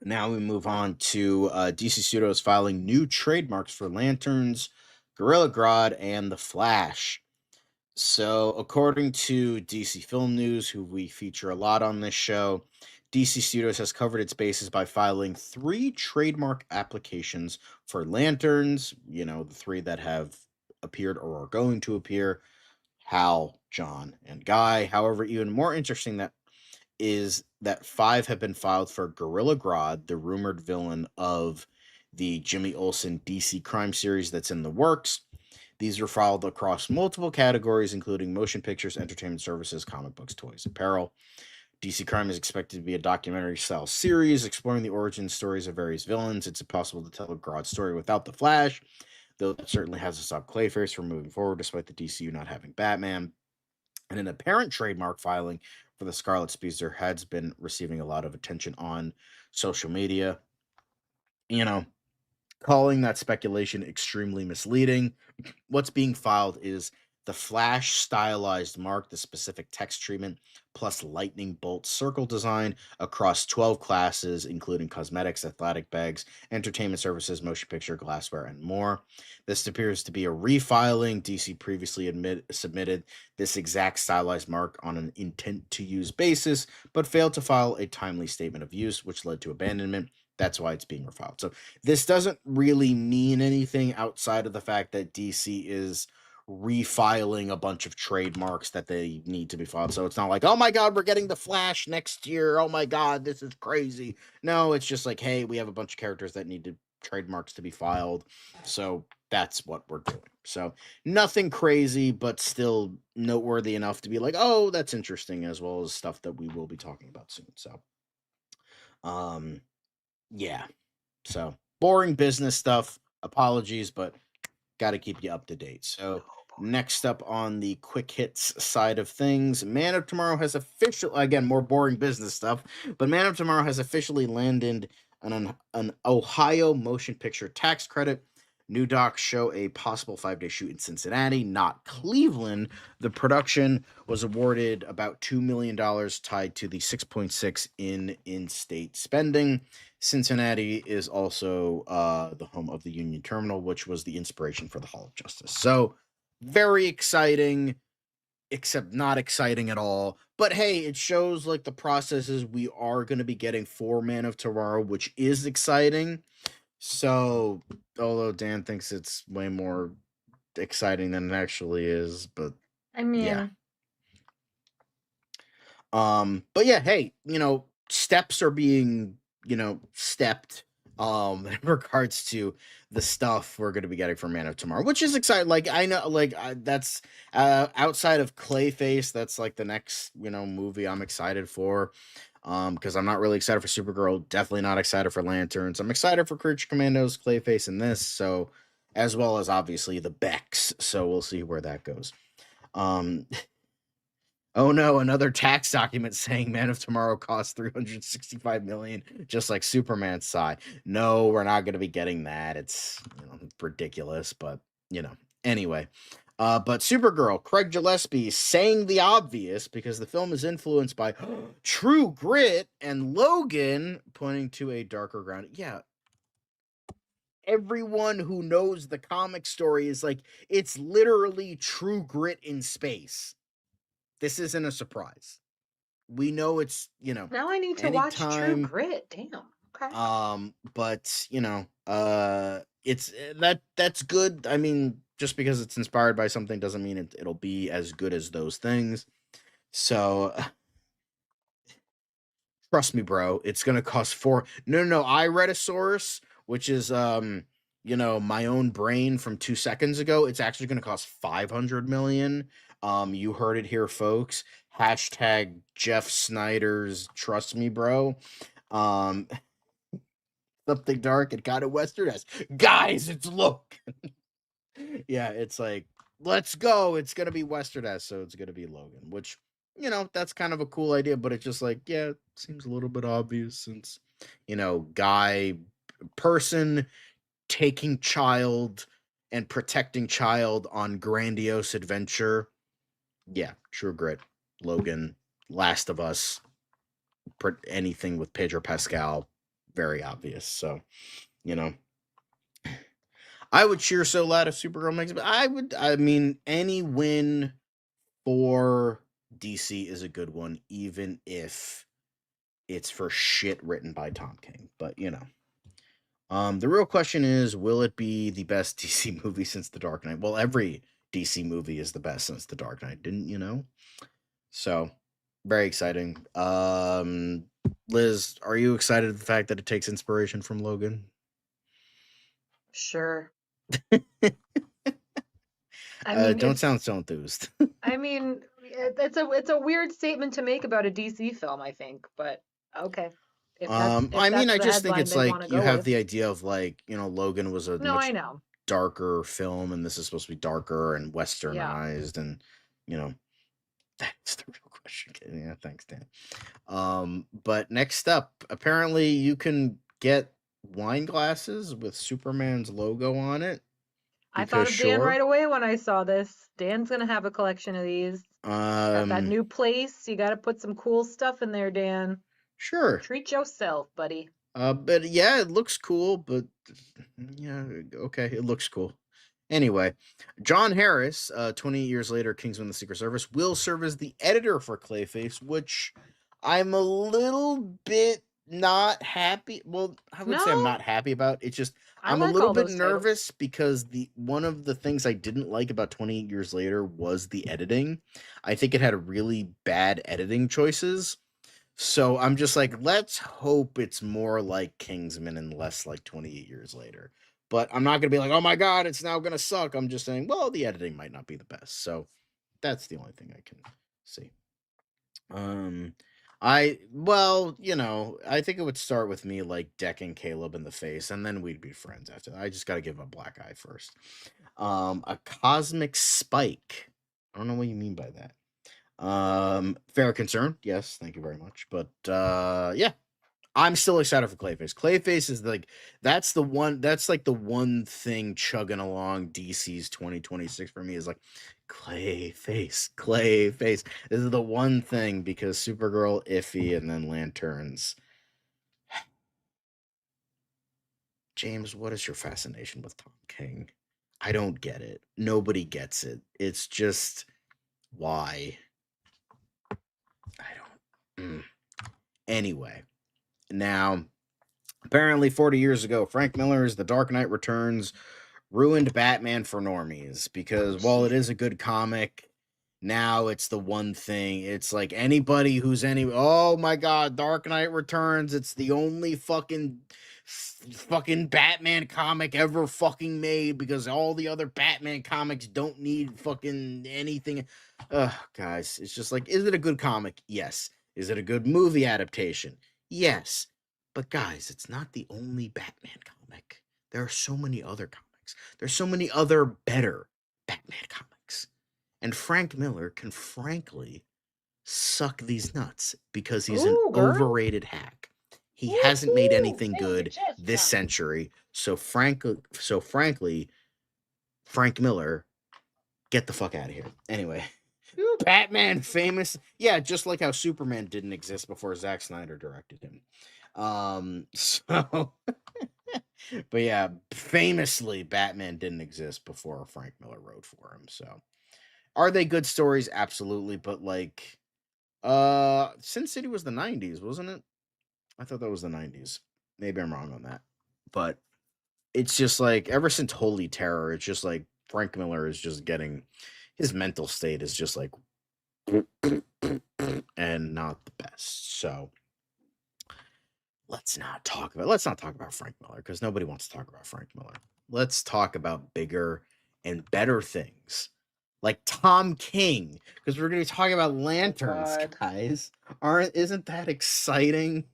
now we move on to DC Studios filing new trademarks for Lanterns, Gorilla Grodd, and The Flash. So, according to DC Film News, who we feature a lot on this show, DC Studios has covered its bases by filing 3 trademark applications for Lanterns, the 3 that have appeared or are going to appear: Hal, John, and Guy. However, even more interesting is that 5 have been filed for Gorilla Grodd, the rumored villain of the Jimmy Olsen DC crime series that's in the works. These are filed across multiple categories, including motion pictures, entertainment services, comic books, toys, apparel. DC Crime is expected to be a documentary-style series exploring the origin stories of various villains. It's impossible to tell a Grodd story without the Flash, though that certainly has to stop Clayface from moving forward, despite the DCU not having Batman. And an apparent trademark filing for the Scarlet Speedster has been receiving a lot of attention on social media. Calling that speculation extremely misleading. What's being filed is the Flash stylized mark, the specific text treatment, plus lightning bolt circle design across 12 classes, including cosmetics, athletic bags, entertainment services, motion picture, glassware, and more. This appears to be a refiling. DC previously submitted this exact stylized mark on an intent to use basis, but failed to file a timely statement of use, which led to abandonment. That's why it's being refiled. So this doesn't really mean anything outside of the fact that DC is refiling a bunch of trademarks that they need to be filed. So it's not like, oh my God, we're getting the Flash next year. Oh my God, this is crazy. No, it's just like, hey, we have a bunch of characters that need trademarks to be filed. So that's what we're doing. So nothing crazy, but still noteworthy enough to be like, oh, that's interesting, as well as stuff that we will be talking about soon. So, yeah. So boring business stuff. Apologies, but got to keep you up to date. So next up on the quick hits side of things, Man of Tomorrow has again, more boring business stuff, but Man of Tomorrow has officially landed an Ohio motion picture tax credit. New docs show a possible 5-day shoot in Cincinnati, not Cleveland. The production was awarded about $2 million tied to the 6.6 in-state spending. Cincinnati is also the home of the Union Terminal, which was the inspiration for the Hall of Justice. So very exciting, except not exciting at all. But hey, it shows like the processes we are going to be getting for Man of Tomorrow, which is exciting. So, although Dan thinks it's way more exciting than it actually is, but I mean, yeah. But yeah, hey, steps are being, stepped in regards to the stuff we're going to be getting from Man of Tomorrow, which is exciting. Like, I know, like, that's outside of Clayface, that's like the next, movie I'm excited for. Because I'm not really excited for Supergirl, definitely not excited for Lanterns. I'm excited for Creature Commandos, Clayface, and this, so as well as obviously the Becks. So we'll see where that goes. Oh no, another tax document saying Man of Tomorrow costs $365 million, just like Superman's Sci. No, we're not going to be getting that. It's ridiculous, but anyway. But Supergirl, Craig Gillespie saying the obvious because the film is influenced by True Grit and Logan, pointing to a darker ground. Yeah. Everyone who knows the comic story is like, it's literally True Grit in space. This isn't a surprise. We know it's, now I need to watch True Grit. Damn. Okay. But it's that's good. I mean, just because it's inspired by something doesn't mean it'll be as good as those things. So trust me, bro, it's gonna cost No, I read a source, which is my own brain from 2 seconds ago. It's actually gonna cost $500 million. You heard it here, folks. Hashtag Jeff Snyder's trust me, bro. Something dark and kind of western-esque. Guys, it's Logan. Yeah, it's like, let's go. It's gonna be western-esque, so it's gonna be Logan, which that's kind of a cool idea, but it's just like, yeah, it seems a little bit obvious since person taking child and protecting child on grandiose adventure. Yeah, True Grit, Logan, Last of Us, anything with Pedro Pascal, very obvious. So, I would cheer so loud if Supergirl makes it, but I mean, any win for DC is a good one, even if it's for shit written by Tom King. But, the real question is, will it be the best DC movie since The Dark Knight? Well, every DC movie is the best since The Dark Knight, didn't you know? So, very exciting. Liz, are you excited at the fact that it takes inspiration from Logan? Sure. Don't sound so enthused. I mean, it's a weird statement to make about a DC film, I think, but okay. I just think it's like you have the idea of like, Logan was a much darker film, and this is supposed to be darker and westernized, and that's the real question. Yeah, thanks, Dan. But next up, apparently you can get wine glasses with Superman's logo on it. I thought of Dan right away when I saw this. Dan's gonna have a collection of these. Got that new place. You got to put some cool stuff in there, Dan. Sure. Treat yourself, buddy. But yeah, it looks cool. But yeah, okay, it looks cool. Anyway, John Harris, 28 years later, Kingsman: The Secret Service, will serve as the editor for Clayface, which I'm a little bit not happy. Well, I would say I'm not happy about. It's just I'm a little bit nervous because one of the things I didn't like about 28 Years Later was the editing. I think it had really bad editing choices. So I'm just like, let's hope it's more like Kingsman and less like 28 Years Later. But I'm not going to be like, oh my God, it's now going to suck. I'm just saying, well, the editing might not be the best. So that's the only thing I can see. Well, I think it would start with me like decking Caleb in the face, and then we'd be friends after that. I just gotta give him a black eye first. A cosmic spike. I don't know what you mean by that. Fair concern. Yes, thank you very much. But yeah, I'm still excited for Clayface. Clayface is that's like the one thing chugging along DC's 2026 for me is like Clayface. This is the one thing because Supergirl iffy and then Lanterns. James, what is your fascination with Tom King? I don't get it. Nobody gets it. It's just why? I don't. Anyway, now apparently 40 years ago, Frank Miller's The Dark Knight Returns ruined Batman for normies because while it is a good comic, now it's the one thing. It's like anybody who's oh my god, Dark Knight Returns, it's the only fucking Batman comic ever fucking made because all the other Batman comics don't need fucking anything. Guys, it's just like, is it a good comic? Yes. Is it a good movie adaptation? Yes. But guys, it's not the only Batman comic. There are so many other comics. There's so many other better Batman comics. And Frank Miller can frankly suck these nuts because he's an overrated hack. He hasn't made anything good this century. So frankly, Frank Miller, get the fuck out of here. Anyway, Batman famous. Yeah, just like how Superman didn't exist before Zack Snyder directed him. But yeah, famously, Batman didn't exist before Frank Miller wrote for him. So, are they good stories? Absolutely. But like, Sin City was the 90s, wasn't it? I thought that was the 90s. Maybe I'm wrong on that. But it's just like, ever since Holy Terror, it's just like Frank Miller is just getting, his mental state is just like, and not the best. So, let's not talk about Frank Miller because nobody wants to talk about Frank Miller. Let's talk about bigger and better things like Tom King because we're going to be talking about Lanterns, guys. Isn't that exciting?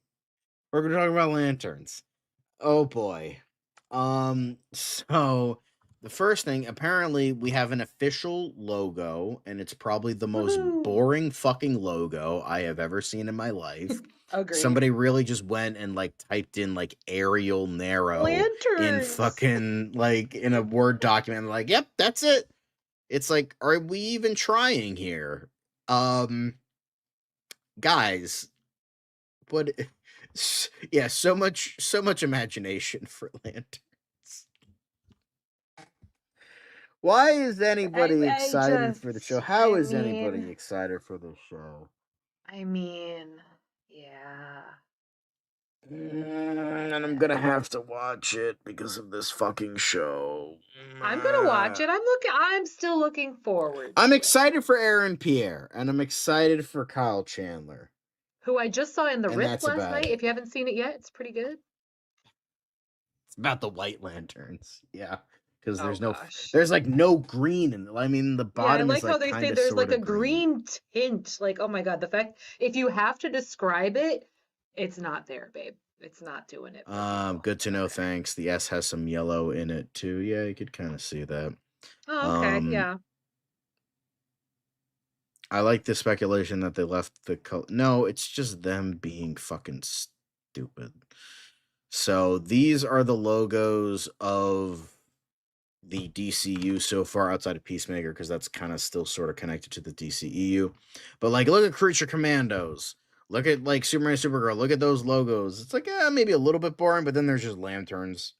We're going to talk about Lanterns. Oh boy. So the first thing, apparently we have an official logo and it's probably the most boring fucking logo I have ever seen in my life. Agreed. Somebody really just went and like typed in like Arial Narrow in fucking like in a Word document. Like, yep, that's it. It's like, are we even trying here? Guys, what? Yeah, so much imagination for Lanterns. Why is anybody excited for the show? How is anybody excited for the show? I mean, yeah. And I'm gonna have to watch it because of this fucking show. I'm gonna watch it. I'm still looking forward. I'm excited for Aaron Pierre, and I'm excited for Kyle Chandler, who I just saw in the Rift last night. If you haven't seen it yet, it's pretty good. It's about the White Lanterns, yeah. Because there's like no green in it. I mean, the bottom. Yeah, I like is how they say there's like a green tint. Like, oh my god, the fact if you have to describe it, it's not there, babe. It's not doing it. Good to know. Thanks. The S has some yellow in it too. Yeah, you could kind of see that. Oh, okay. Yeah. I like the speculation that they left the color. No, it's just them being fucking stupid. So these are the logos of the DCU so far outside of Peacemaker, because that's kind of still sort of connected to the DCEU. But like, look at Creature Commandos. Look at like Superman, Supergirl. Look at those logos. It's like, maybe a little bit boring, but then there's just lanterns.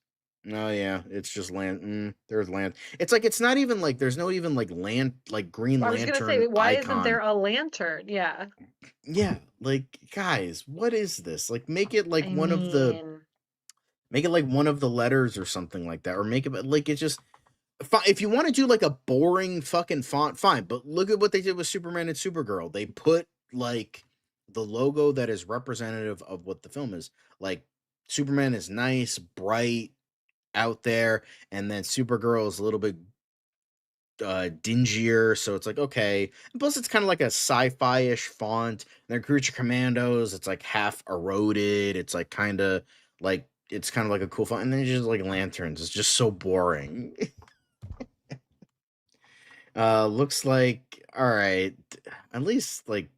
Oh yeah, it's just there's land. It's like, it's not even like, there's no even like green lantern. I was gonna say, why icon. Isn't there a lantern? Yeah. Yeah, like, guys, what is this? Like, make it like one of the letters or something like that, or make it like, it's just. If you want to do like a boring fucking font, fine. But look at what they did with Superman and Supergirl. They put like the logo that is representative of what the film is. Like, Superman is nice, bright, out there, and then Supergirl is a little bit dingier, so it's like, okay. And plus, it's kind of like a sci-fi-ish font. And their creature commandos, it's like half eroded. It's like kind of like it's kind of like a cool font, and then just like lanterns. It's just so boring. Looks like all right. At least like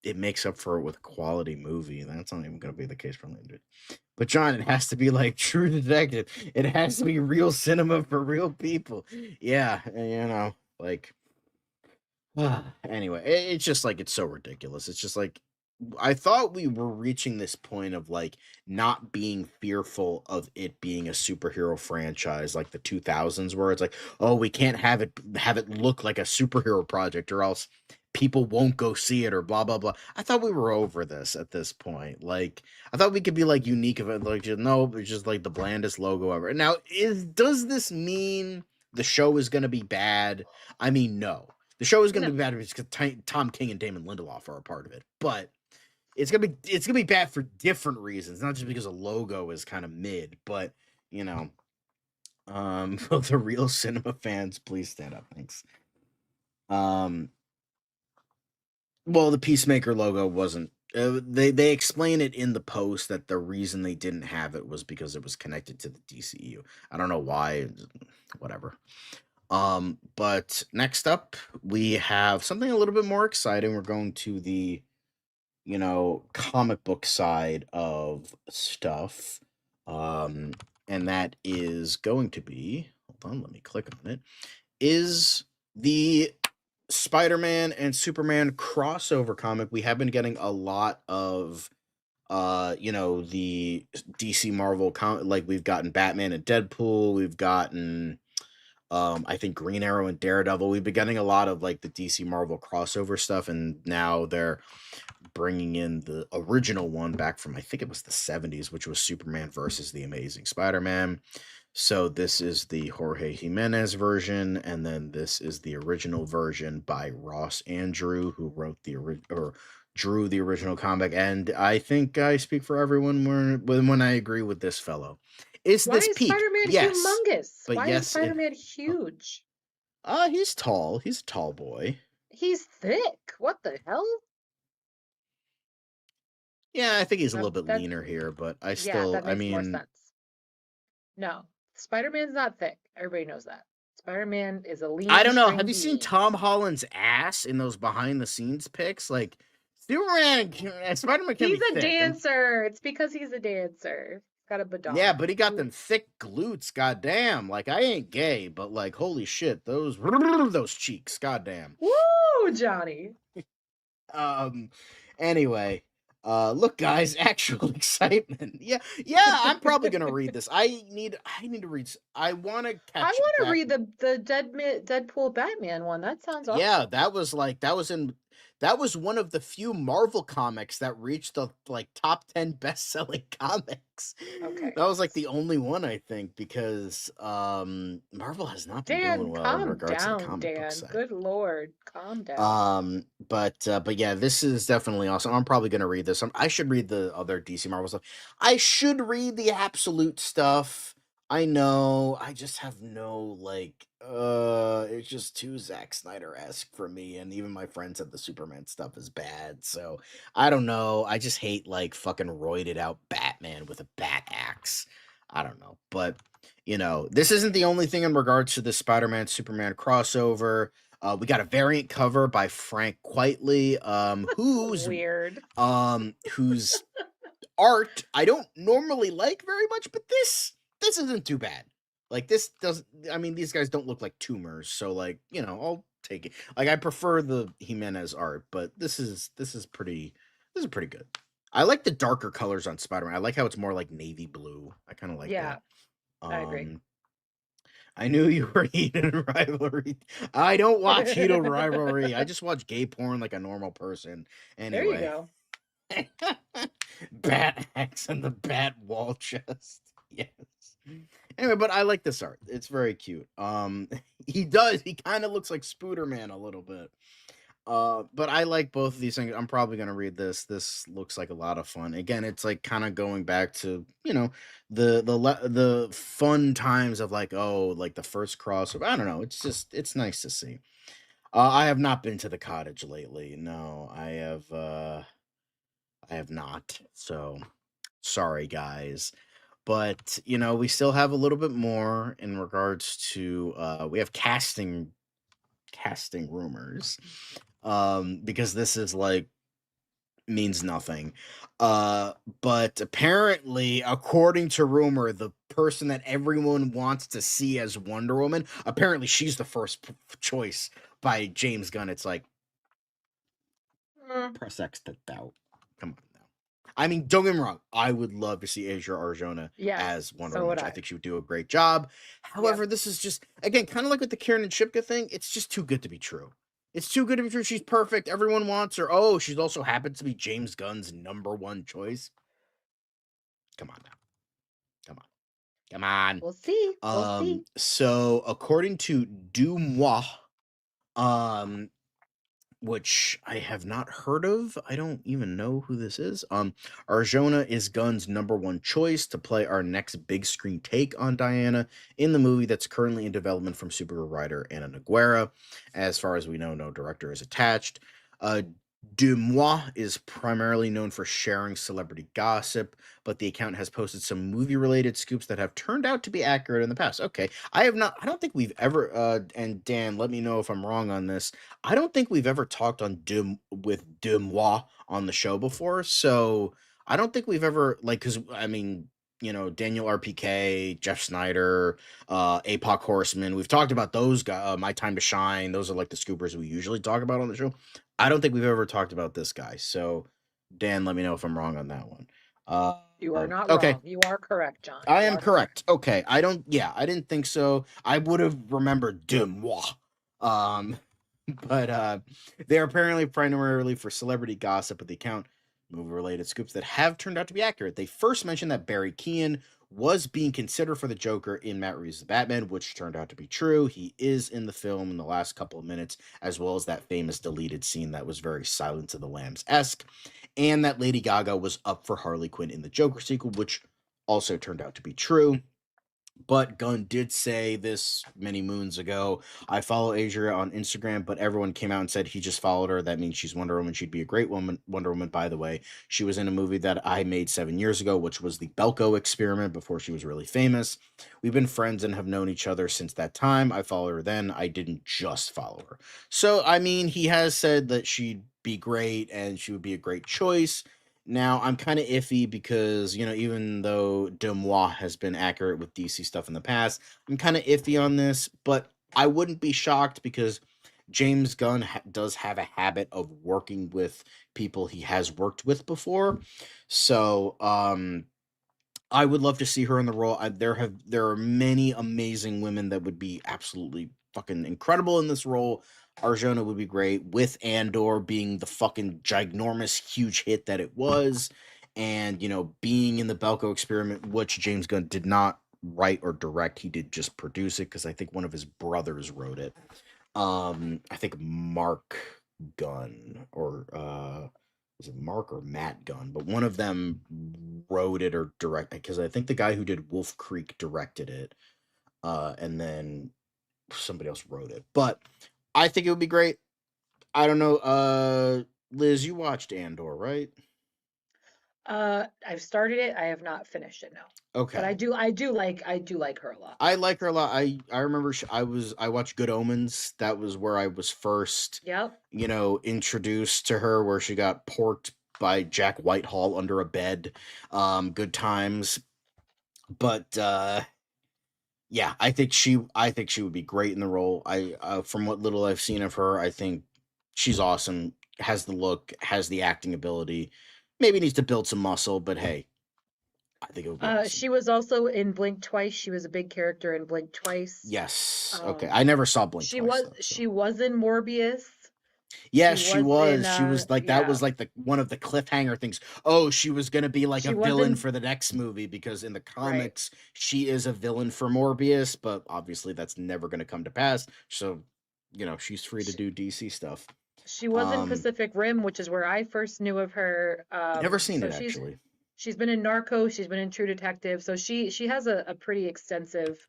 it makes up for it with a quality movie. That's not even going to be the case for Landon. But John, it has to be like True Detective. It has to be real cinema for real people. Yeah, like anyway, it's just like it's so ridiculous. It's just like I thought we were reaching this point of like not being fearful of it being a superhero franchise like the 2000s, where it's like, oh, we can't have it look like a superhero project or else people won't go see it or blah blah blah. I thought we were over this at this point. Like I thought we could be like unique of it, like no, it's just like the blandest logo ever. Now, does this mean the show is going to be bad? I mean, no. The show is going to be bad because Tom King and Damon Lindelof are a part of it, but it's gonna be bad for different reasons, not just because the logo is kind of mid, but for the real cinema fans, please stand up. Thanks. Well, the Peacemaker logo wasn't. They explain it in the post that the reason they didn't have it was because it was connected to the DCU. I don't know why. Whatever. But next up, we have something a little bit more exciting. We're going to the, comic book side of stuff. And that is going to be, hold on, let me click on it, is the Spider-Man and Superman crossover comic. We have been getting a lot of, the DC Marvel like we've gotten Batman and Deadpool. We've gotten, I think Green Arrow and Daredevil. We've been getting a lot of like the DC Marvel crossover stuff, and now they're bringing in the original one back from, I think it was the 70s, which was Superman versus the Amazing Spider-Man. So this is the Jorge Jimenez version, and then this is the original version by Ross Andrew, who wrote drew the original comic. And I think I speak for everyone when I agree with this fellow. Why is Spider-Man humongous? But Why is Spider-Man huge? He's tall. He's a tall boy. He's thick. What the hell? Yeah, I think he's a little bit leaner here, but that makes more sense. No, Spider-Man's not thick. Everybody knows that. Spider-Man is a lean. I don't know. Have you seen Tom Holland's ass in those behind-the-scenes pics? Like, Spider-Man can be thick. He's a dancer. It's because he's a dancer. Got a badonk. Yeah, but he got them thick glutes. Goddamn. Like, I ain't gay, but like, holy shit, those cheeks. Goddamn. Woo, Johnny. Anyway. Look, guys, actual excitement. Yeah, I'm probably gonna read this. I need to read. I want to catch. I want to read the Deadpool Batman one. That sounds awesome. Yeah, that was one of the few Marvel comics that reached the top 10 best-selling comics. Okay, that was like the only one, I think, because Marvel has not been doing well in regards to the comic book side. Good lord, calm down. But yeah, this is definitely awesome. I'm probably gonna read this. I should read the other DC Marvel stuff. I should read the Absolute stuff. I know. I just have no it's just too Zack Snyder-esque for me, and even my friend said the Superman stuff is bad. So I don't know. I just hate fucking roided out Batman with a bat axe. I don't know, but this isn't the only thing in regards to the Spider-Man Superman crossover. We got a variant cover by Frank Quitely, who's weird. Whose art I don't normally like very much, but this isn't too bad. Like, this doesn't. I mean, these guys don't look like tumors, so I'll take it. Like, I prefer the Jimenez art, but this is pretty good. I like the darker colors on Spider-Man. I like how it's more like navy blue. I kind of like that. I agree. I knew you were Heated Rivalry. I don't watch Heated Rivalry. I just watch gay porn like a normal person. Anyway. There you go. Bat axe and the bat wall chest. Yes. Anyway, but I like this art. It's very cute. He kind of looks like Spooderman a little bit. But I like both of these things. I'm probably gonna read this. This looks like a lot of fun. Again, it's like kind of going back to the fun times of like, oh, like the first crossover. I don't know. It's nice to see. I have not been to the cottage lately. No, I have not. So sorry, guys. But we still have a little bit more in regards to we have casting rumors. Because this is like means nothing. But apparently, according to rumor, the person that everyone wants to see as Wonder Woman, apparently she's the first choice by James Gunn. It's like press X to doubt. Come on now. I mean, don't get me wrong. I would love to see Asia Arjona as Wonder Woman. I think she would do a great job. However, this is just, again, kind of like with the Kieran and Shipka thing. It's just too good to be true. It's too good to be true. She's perfect. Everyone wants her. Oh, she's also happens to be James Gunn's #1 choice. Come on now. Come on. We'll see. So according to Dumois, which I have not heard of. I don't even know who this is. Arjona is Gunn's #1 choice to play our next big screen take on Diana in the movie that's currently in development from Supergirl writer Anna Noguera. As far as we know, no director is attached. Dumois is primarily known for sharing celebrity gossip, but the account has posted some movie-related scoops that have turned out to be accurate in the past. Okay, I don't think we've ever, and Dan, let me know if I'm wrong on this. I don't think we've ever talked with Dumois on the show before, so I don't think we've ever, because, I mean, Daniel RPK, Jeff Snyder, APOC Horseman. We've talked about those guys, My Time to Shine. Those are like the scoopers we usually talk about on the show. I don't think we've ever talked about this guy. So, Dan, let me know if I'm wrong on that one. You are not wrong. You are correct, John. I am correct. Okay. I didn't think so. I would have remembered Dumois. But they're apparently primarily for celebrity gossip, but the account movie-related scoops that have turned out to be accurate. They first mentioned that Barry Keoghan was being considered for the Joker in Matt Reeves' Batman, which turned out to be true. He is in the film in the last couple of minutes, as well as that famous deleted scene that was very Silence of the Lambs-esque, and that Lady Gaga was up for Harley Quinn in the Joker sequel, which also turned out to be true. But Gunn did say this many moons ago. I follow Asia on Instagram, but everyone came out and said he just followed her. That means she's Wonder Woman. She'd be a great woman. Wonder Woman, by the way. She was in a movie that I made 7 years ago, which was the Belko Experiment before she was really famous. We've been friends and have known each other since that time. I followed her then. I didn't just follow her. So, I mean, he has said that she'd be great and she would be a great choice. Now, I'm kind of iffy because, even though Dumois has been accurate with DC stuff in the past, I'm kind of iffy on this, but I wouldn't be shocked because James Gunn does have a habit of working with people he has worked with before. So, I would love to see her in the role. There are many amazing women that would be absolutely fucking incredible in this role. Arjona would be great, with Andor being the fucking ginormous huge hit that it was, and being in the Belko Experiment, which James Gunn did not write or direct. He did just produce it because I think one of his brothers wrote it. I think Mark Gunn, or was it Mark or Matt Gunn? But one of them wrote it or directed, because I think the guy who did Wolf Creek directed it, and then somebody else wrote it. But I think it would be great. I don't know. Liz, you watched Andor, right? I've started it. I have not finished it. No. Okay. But I do like her a lot. I like her a lot. I remember I watched Good Omens. That was where I was first, introduced to her, where she got porked by Jack Whitehall under a bed. Good times. But yeah, I think she would be great in the role. From what little I've seen of her, I think she's awesome. Has the look, has the acting ability. Maybe needs to build some muscle, but hey, I think it would be awesome. She was also in Blink Twice. She was a big character in Blink Twice. Yes. Okay. I never saw Blink Twice. She was in Morbius. Yes, she was. She was like, that was like one of the cliffhanger things. Oh, she was going to be like a villain for the next movie, because in the comics, she is a villain for Morbius, but obviously that's never going to come to pass. So, she's free to do DC stuff. She was in Pacific Rim, which is where I first knew of her. Never seen So it, actually. she's been in Narcos, she's been in True Detective, so she has a pretty extensive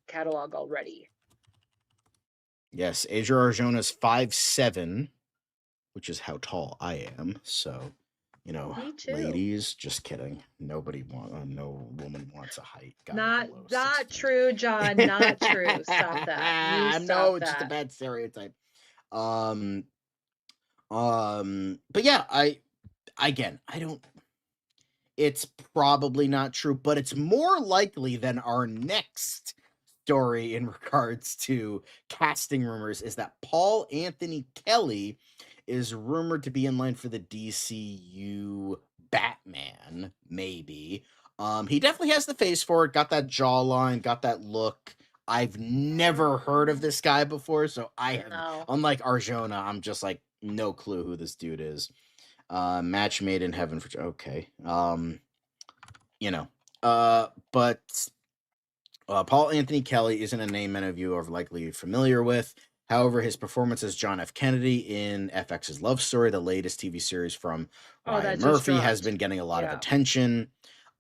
catalog already. Yes, Asia Arjona's 5'7", which is how tall I am. So, you know, Me too. ladies, just kidding. No woman wants a height guy Not below 6 not feet. true, John. Not true. Stop that. You No, stop it's just a that. bad stereotype. But yeah, I don't. It's probably not true, but it's more likely than our next story in regards to casting rumors is that Paul Anthony Kelly is rumored to be in line for the DCU Batman, maybe. He definitely has the face for it, got that jawline, got that look. I've never heard of this guy before, so I have, unlike Arjona, I'm just like, no clue who this dude is. Match made in heaven for, okay. But Paul Anthony Kelly isn't a name many of you are likely familiar with. However, his performance as John F. Kennedy in FX's Love Story, the latest TV series from Ryan Murphy, has been getting a lot of attention.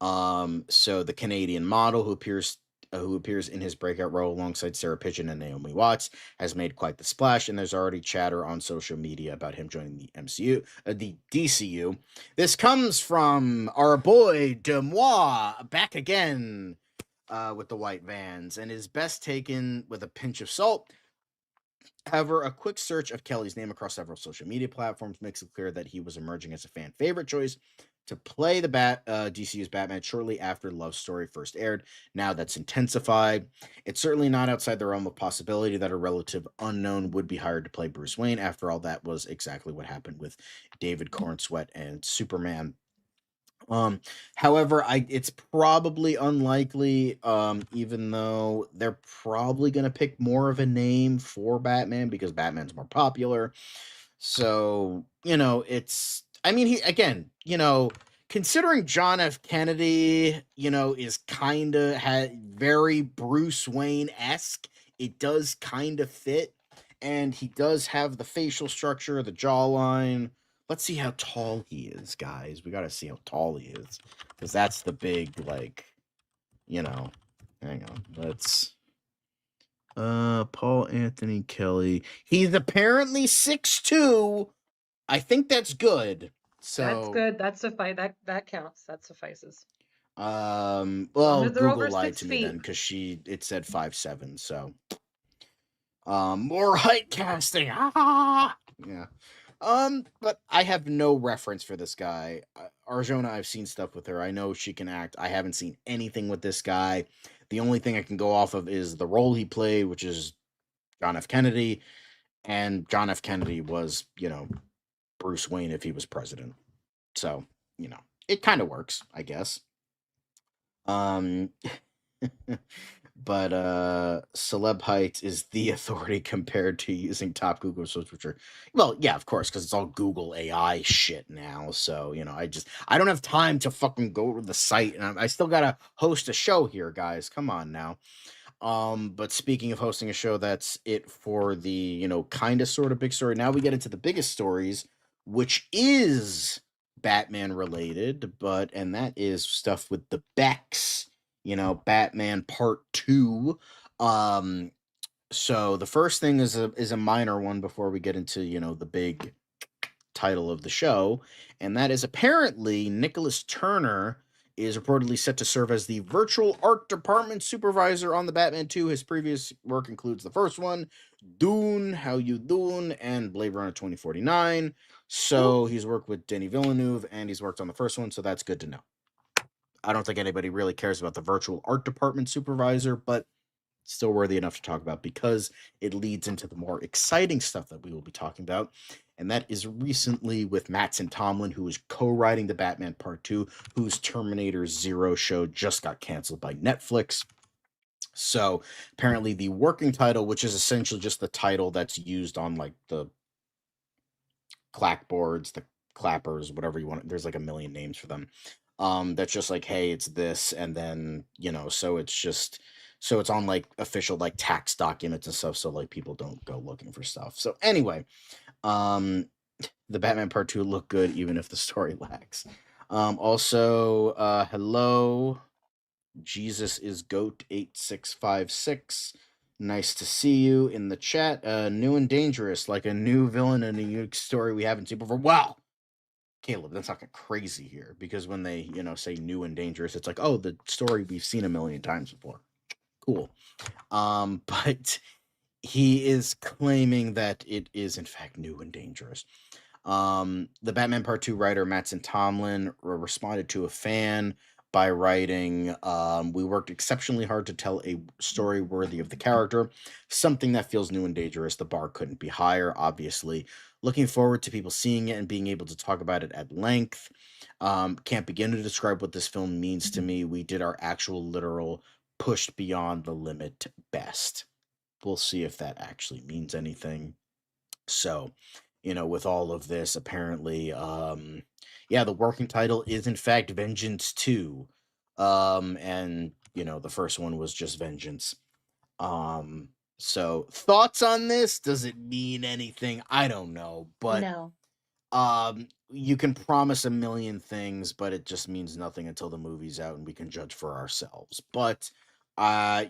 So the Canadian model who appears in his breakout role alongside Sarah Pigeon and Naomi Watts has made quite the splash, and there's already chatter on social media about him joining the the DCU. This comes from our boy Demois, back again with the white vans, and is best taken with a pinch of salt. However, a quick search of Kelly's name across several social media platforms makes it clear that he was emerging as a fan favorite choice to play the DCU's Batman shortly after Love Story first aired. Now that's intensified. It's certainly not outside the realm of possibility that a relative unknown would be hired to play Bruce Wayne. After all, that was exactly what happened with David Cornsweet and Superman. However, it's probably unlikely, even though they're probably going to pick more of a name for Batman because Batman's more popular. So, considering John F. Kennedy, is kind of very Bruce Wayne-esque, it does kind of fit, and he does have the facial structure, the jawline. Let's see how tall he is, guys. We got to see how tall he is, because that's the big, hang on. Let's, Paul Anthony Kelly. He's apparently 6'2". I think that's good. So that's good. That counts. That suffices. Well, Google lied to me then, because it said 5'7", so. More height casting. Yeah. But I have no reference for this guy. Arjona, I've seen stuff with her. I know she can act. I haven't seen anything with this guy. The only thing I can go off of is the role he played, which is John F. Kennedy. And John F. Kennedy was, Bruce Wayne if he was president. So, it kind of works, I guess. But celeb height is the authority compared to using top Google search, which are, well, yeah, of course, because it's all Google AI shit now. So, I don't have time to fucking go to the site, and I still gotta host a show here, guys. Come on now. But speaking of hosting a show, that's it for the, kind of sort of big story. Now we get into the biggest stories, which is Batman related, and that is stuff with the Becks. Batman Part 2. So the first thing is a minor one before we get into, the big title of the show, and that is apparently Nicholas Turner is reportedly set to serve as the virtual art department supervisor on the Batman 2. His previous work includes the first one, Dune, How You Dune, and Blade Runner 2049. So he's worked with Denis Villeneuve, and he's worked on the first one, so that's good to know. I don't think anybody really cares about the virtual art department supervisor, but still worthy enough to talk about because it leads into the more exciting stuff that we will be talking about. And that is recently with Mattson Tomlin, who is co-writing the Batman Part 2, whose Terminator Zero show just got canceled by Netflix. So apparently the working title, which is essentially just the title that's used on the clackboards, the clappers, whatever you want. There's a million names for them. That's just hey, it's this, and then so it's on official tax documents and stuff, so people don't go looking for stuff. So anyway, Um, the Batman Part 2 looked good even if the story lacks. Also, hello, Jesus is Goat 8656. Nice to see you in the chat. New and dangerous, like a new villain and a unique story we haven't seen before. Wow, Caleb, that's not crazy here because when they, say new and dangerous, it's like, oh, the story we've seen a million times before. Cool. But he is claiming that it is in fact new and dangerous. The Batman Part 2 writer Mattson Tomlin responded to a fan by writing, we worked exceptionally hard to tell a story worthy of the character, something that feels new and dangerous. The bar couldn't be higher, obviously. Looking forward to people seeing it and being able to talk about it at length. Can't begin to describe what this film means to me. We did our actual literal pushed beyond the limit best. We'll see if that actually means anything. So, with all of this, apparently, the working title is in fact Vengeance 2. And the first one was just Vengeance. So thoughts on this? Does it mean anything? I don't know, but No. you can promise a million things, but it just means nothing until the movie's out and we can judge for ourselves. But but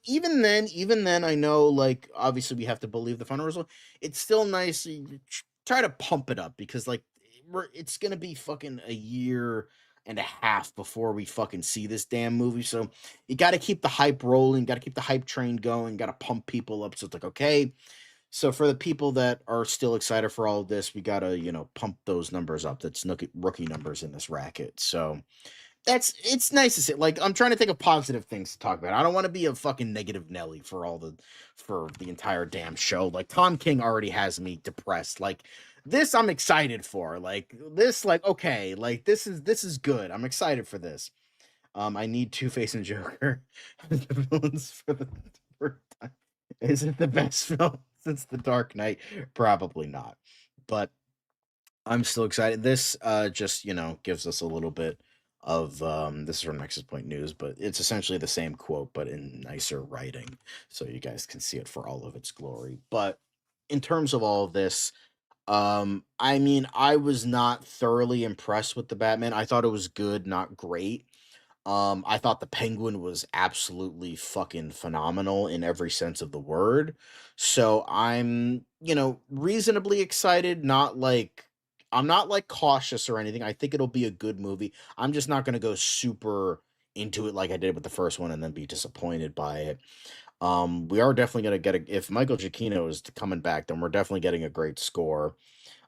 even then I know, like, obviously we have to believe the final result. It's still nice. Try to pump it up because, like, it's gonna be fucking a year and a half before we fucking see this damn movie. So you got to keep the hype rolling, got to keep the hype train going, got to pump people up. So it's like, okay, so for the people that are still excited for all of this, we got to, pump those numbers up. That's rookie numbers in this racket. So it's nice to see. Like, I'm trying to think of positive things to talk about. I don't want to be a fucking negative Nelly for the entire damn show. Like, Tom King already has me depressed. Like, this I'm excited for. Like, this, like, okay, like, this is good. I'm excited for this. I need Two-Face and Joker as the villains for the third time. Is it the best film since The Dark Knight? Probably not. But I'm still excited. This just, gives us a little bit of this is from Nexus Point News, but it's essentially the same quote but in nicer writing, so you guys can see it for all of its glory. But in terms of all of this, I mean, I was not thoroughly impressed with the Batman. I thought it was good, not great. I thought the Penguin was absolutely fucking phenomenal in every sense of the word. So I'm, reasonably excited, I'm not like cautious or anything. I think it'll be a good movie. I'm just not going to go super into it like I did with the first one and then be disappointed by it. We are definitely going to get if Michael Giacchino is coming back, then we're definitely getting a great score.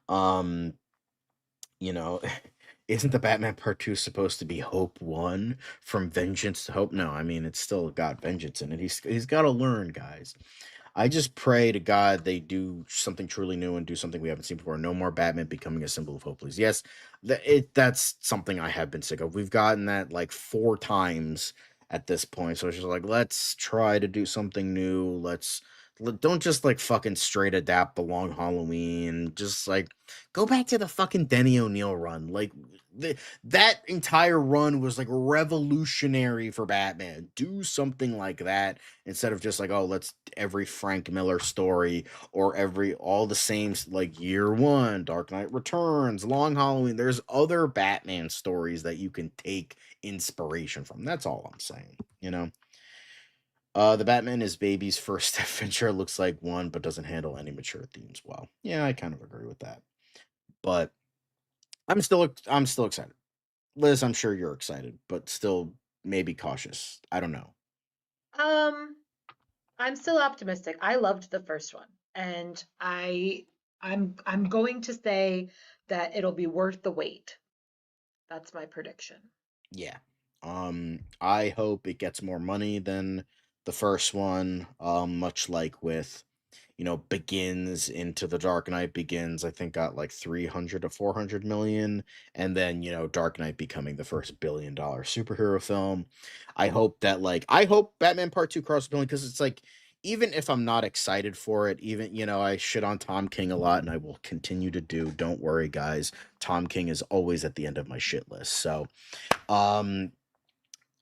Um, you know, isn't the Batman Part 2 supposed to be Hope 1 from Vengeance to Hope? No, I mean, it's still got vengeance in it. He's got to learn, guys. I just pray to God they do something truly new and do something we haven't seen before. No more Batman becoming a symbol of hope, please. Yes, that's something I have been sick of. We've gotten that like 4 times at this point. So it's just like, let's try to do something new. Don't just like fucking straight adapt the Long Halloween. Just like go back to the fucking Denny O'Neil run. Like that entire run was like revolutionary for Batman. Do something like that instead of just like, oh, let's every Frank Miller story or all the same, like Year One, Dark Knight Returns, Long Halloween. There's other Batman stories that you can take inspiration from. That's all I'm saying, the Batman is baby's first adventure. Looks like one, but doesn't handle any mature themes well. Yeah, I kind of agree with that. But I'm still excited. Liz, I'm sure you're excited, but still maybe cautious. I don't know. I'm still optimistic. I loved the first one, and I'm going to say that it'll be worth the wait. That's my prediction. Yeah. I hope it gets more money than the first one. Much like with, Begins into The Dark Knight Begins, I think got like 300 to 400 million, and then, Dark Knight becoming the first $1 billion superhero film. I hope Batman Part 2 crosses billion, because it's like, even if I'm not excited for it, even, I shit on Tom King a lot, and I will continue to do. Don't worry, guys. Tom King is always at the end of my shit list. So, I'm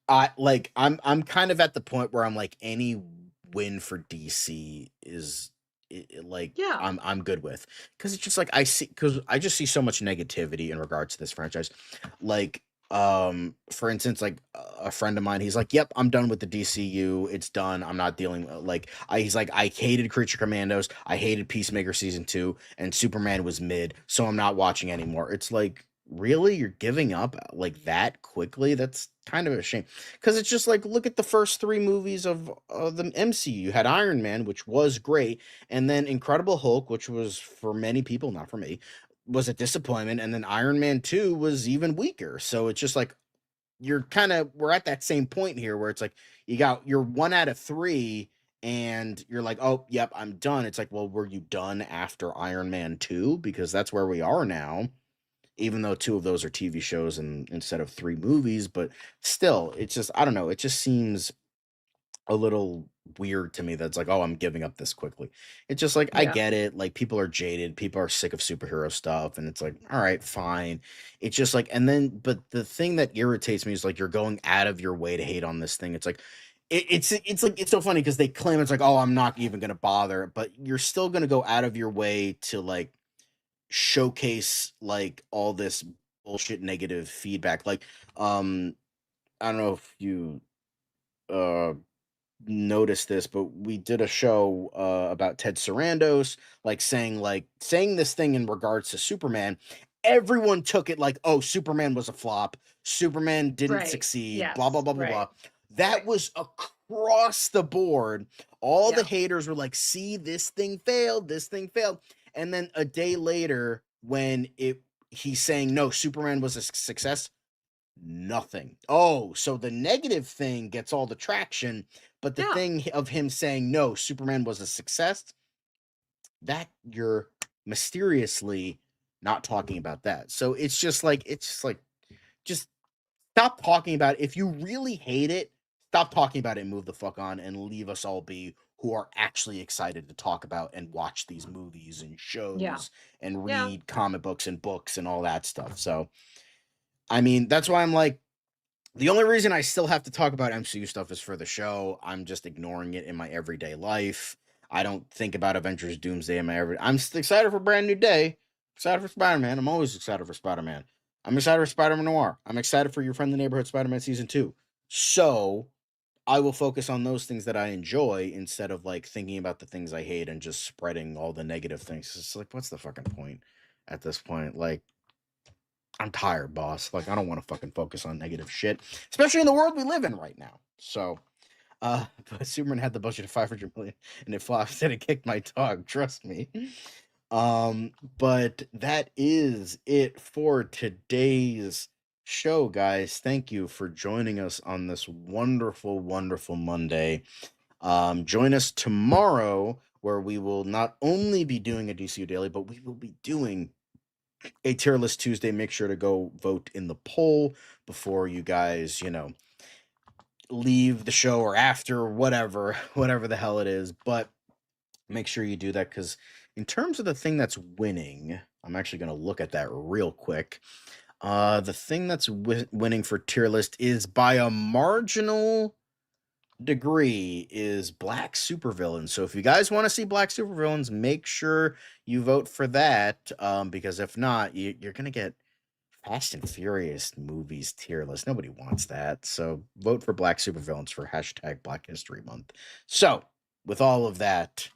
kind of at the point where I'm like, any win for DC is I'm good with, because it's just like I just see so much negativity in regards to this franchise. Like, for instance, like a friend of mine, he's like, "Yep, I'm done with the DCU. It's done. I'm not dealing." He's like, "I hated Creature Commandos. I hated Peacemaker season 2, and Superman was mid, so I'm not watching anymore." It's like, really, you're giving up like that quickly? That's kind of a shame, because it's just like, look at the first 3 movies of the MCU. You had Iron Man, which was great, and then Incredible Hulk, which was, for many people, not for me, was a disappointment, and then Iron Man 2 was even weaker. So it's just like, we're at that same point here where it's like, you're 1 out of 3 and you're like, "Oh, yep, I'm done." It's like, well, were you done after Iron Man 2? Because that's where we are now, even though 2 of those are TV shows and instead of 3 movies. But still, it's just, I don't know, it just seems a little weird to me that's like, "Oh, I'm giving up this quickly." It's just like, I get it, like, people are jaded, people are sick of superhero stuff, and it's like, all right, fine. It's just like, but the thing that irritates me is like, you're going out of your way to hate on this thing. It's like, it's like, it's so funny because they claim it's like, "Oh, I'm not even gonna bother," but you're still gonna go out of your way to like showcase like all this bullshit negative feedback. Like, I don't know if you noticed this, but we did a show about Ted Sarandos, like saying this thing in regards to Superman. Everyone took it like, "Oh, Superman was a flop. Superman didn't succeed." Blah blah blah blah blah. That was across the board. All the haters were like, "See, this thing failed. This thing failed." And then a day later, when he's saying, "No, Superman was a success," nothing. Oh, so the negative thing gets all the traction, but the thing of him saying, "No, Superman was a success," that you're mysteriously not talking about that. So it's just like, just stop talking about it. If you really hate it, stop talking about it and move the fuck on, and leave us all be, who are actually excited to talk about and watch these movies and shows and read comic books and books and all that stuff. So, I mean, that's why I'm like, the only reason I still have to talk about MCU stuff is for the show. I'm just ignoring it in my everyday life. I don't think about Avengers Doomsday in my I'm excited for Brand New Day. Excited for Spider-Man. I'm always excited for Spider-Man. I'm excited for Spider-Man Noir. I'm excited for Your Friendly Neighborhood Spider-Man Season 2. So I will focus on those things that I enjoy instead of like thinking about the things I hate and just spreading all the negative things. It's like, what's the fucking point at this point? Like, I'm tired, boss. Like, I don't want to fucking focus on negative shit, especially in the world we live in right now. So, but Superman had the budget of $500 million and it flopped and it kicked my dog. Trust me. But that is it for today's show, guys. Thank you for joining us on this wonderful, wonderful Monday. Join us tomorrow, where we will not only be doing a DCU Daily, but we will be doing a Tier List Tuesday. Make sure to go vote in the poll before you guys, leave the show, or after, whatever the hell it is. But make sure you do that, because in terms of the thing that's winning, I'm actually going to look at that real quick. The thing that's winning for Tier List is by a marginal degree is Black Supervillains. So if you guys want to see Black Supervillains, make sure you vote for that, because if not, you're going to get Fast and Furious movies Tier List. Nobody wants that. So vote for Black Supervillains for # Black History Month. So with all of that,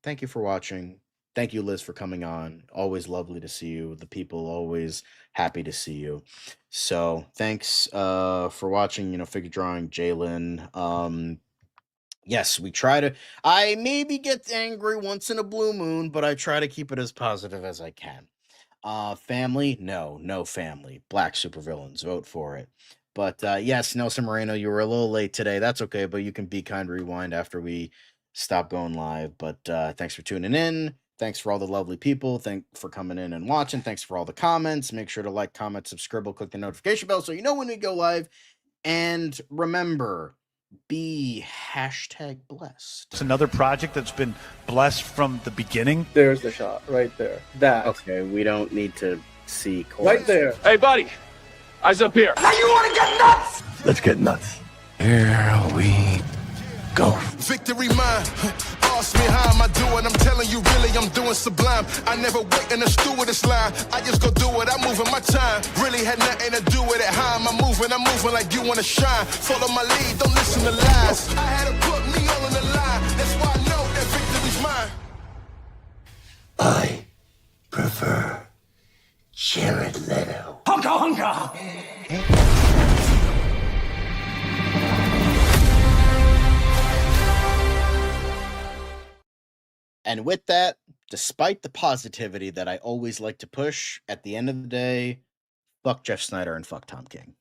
thank you for watching. Thank you, Liz, for coming on. Always lovely to see you. The people always happy to see you. So thanks for watching, Figure Drawing, Jalen. Yes, we try to... I maybe get angry once in a blue moon, but I try to keep it as positive as I can. Family? No family. Black Supervillains. Vote for it. But yes, Nelson Moreno, you were a little late today. That's okay, but you can Be Kind Rewind after we stop going live. But thanks for tuning in. Thanks for all the lovely people. Thanks for coming in and watching. Thanks for all the comments. Make sure to like, comment, subscribe, click the notification bell so you know when we go live. And remember, be #blessed. It's another project that's been blessed from the beginning. There's the shot right there. That. Okay, we don't need to see right there. Hey, buddy. Eyes up here. Now you want to get nuts? Let's get nuts. Here we Go. Victory mine. Ask me how am I doing? I'm telling you, really, I'm doing sublime. I never wait in the stewardess line. I just go do it. I'm moving my time. Really had nothing to do with it. How am I moving? I'm moving like you wanna shine. Follow my lead. Don't listen to lies. I had to put me all on the line. That's why I know that victory's mine. I prefer Jared Leto. Hunka hunka! And with that, despite the positivity that I always like to push, at the end of the day, fuck Jeff Snyder and fuck Tom King.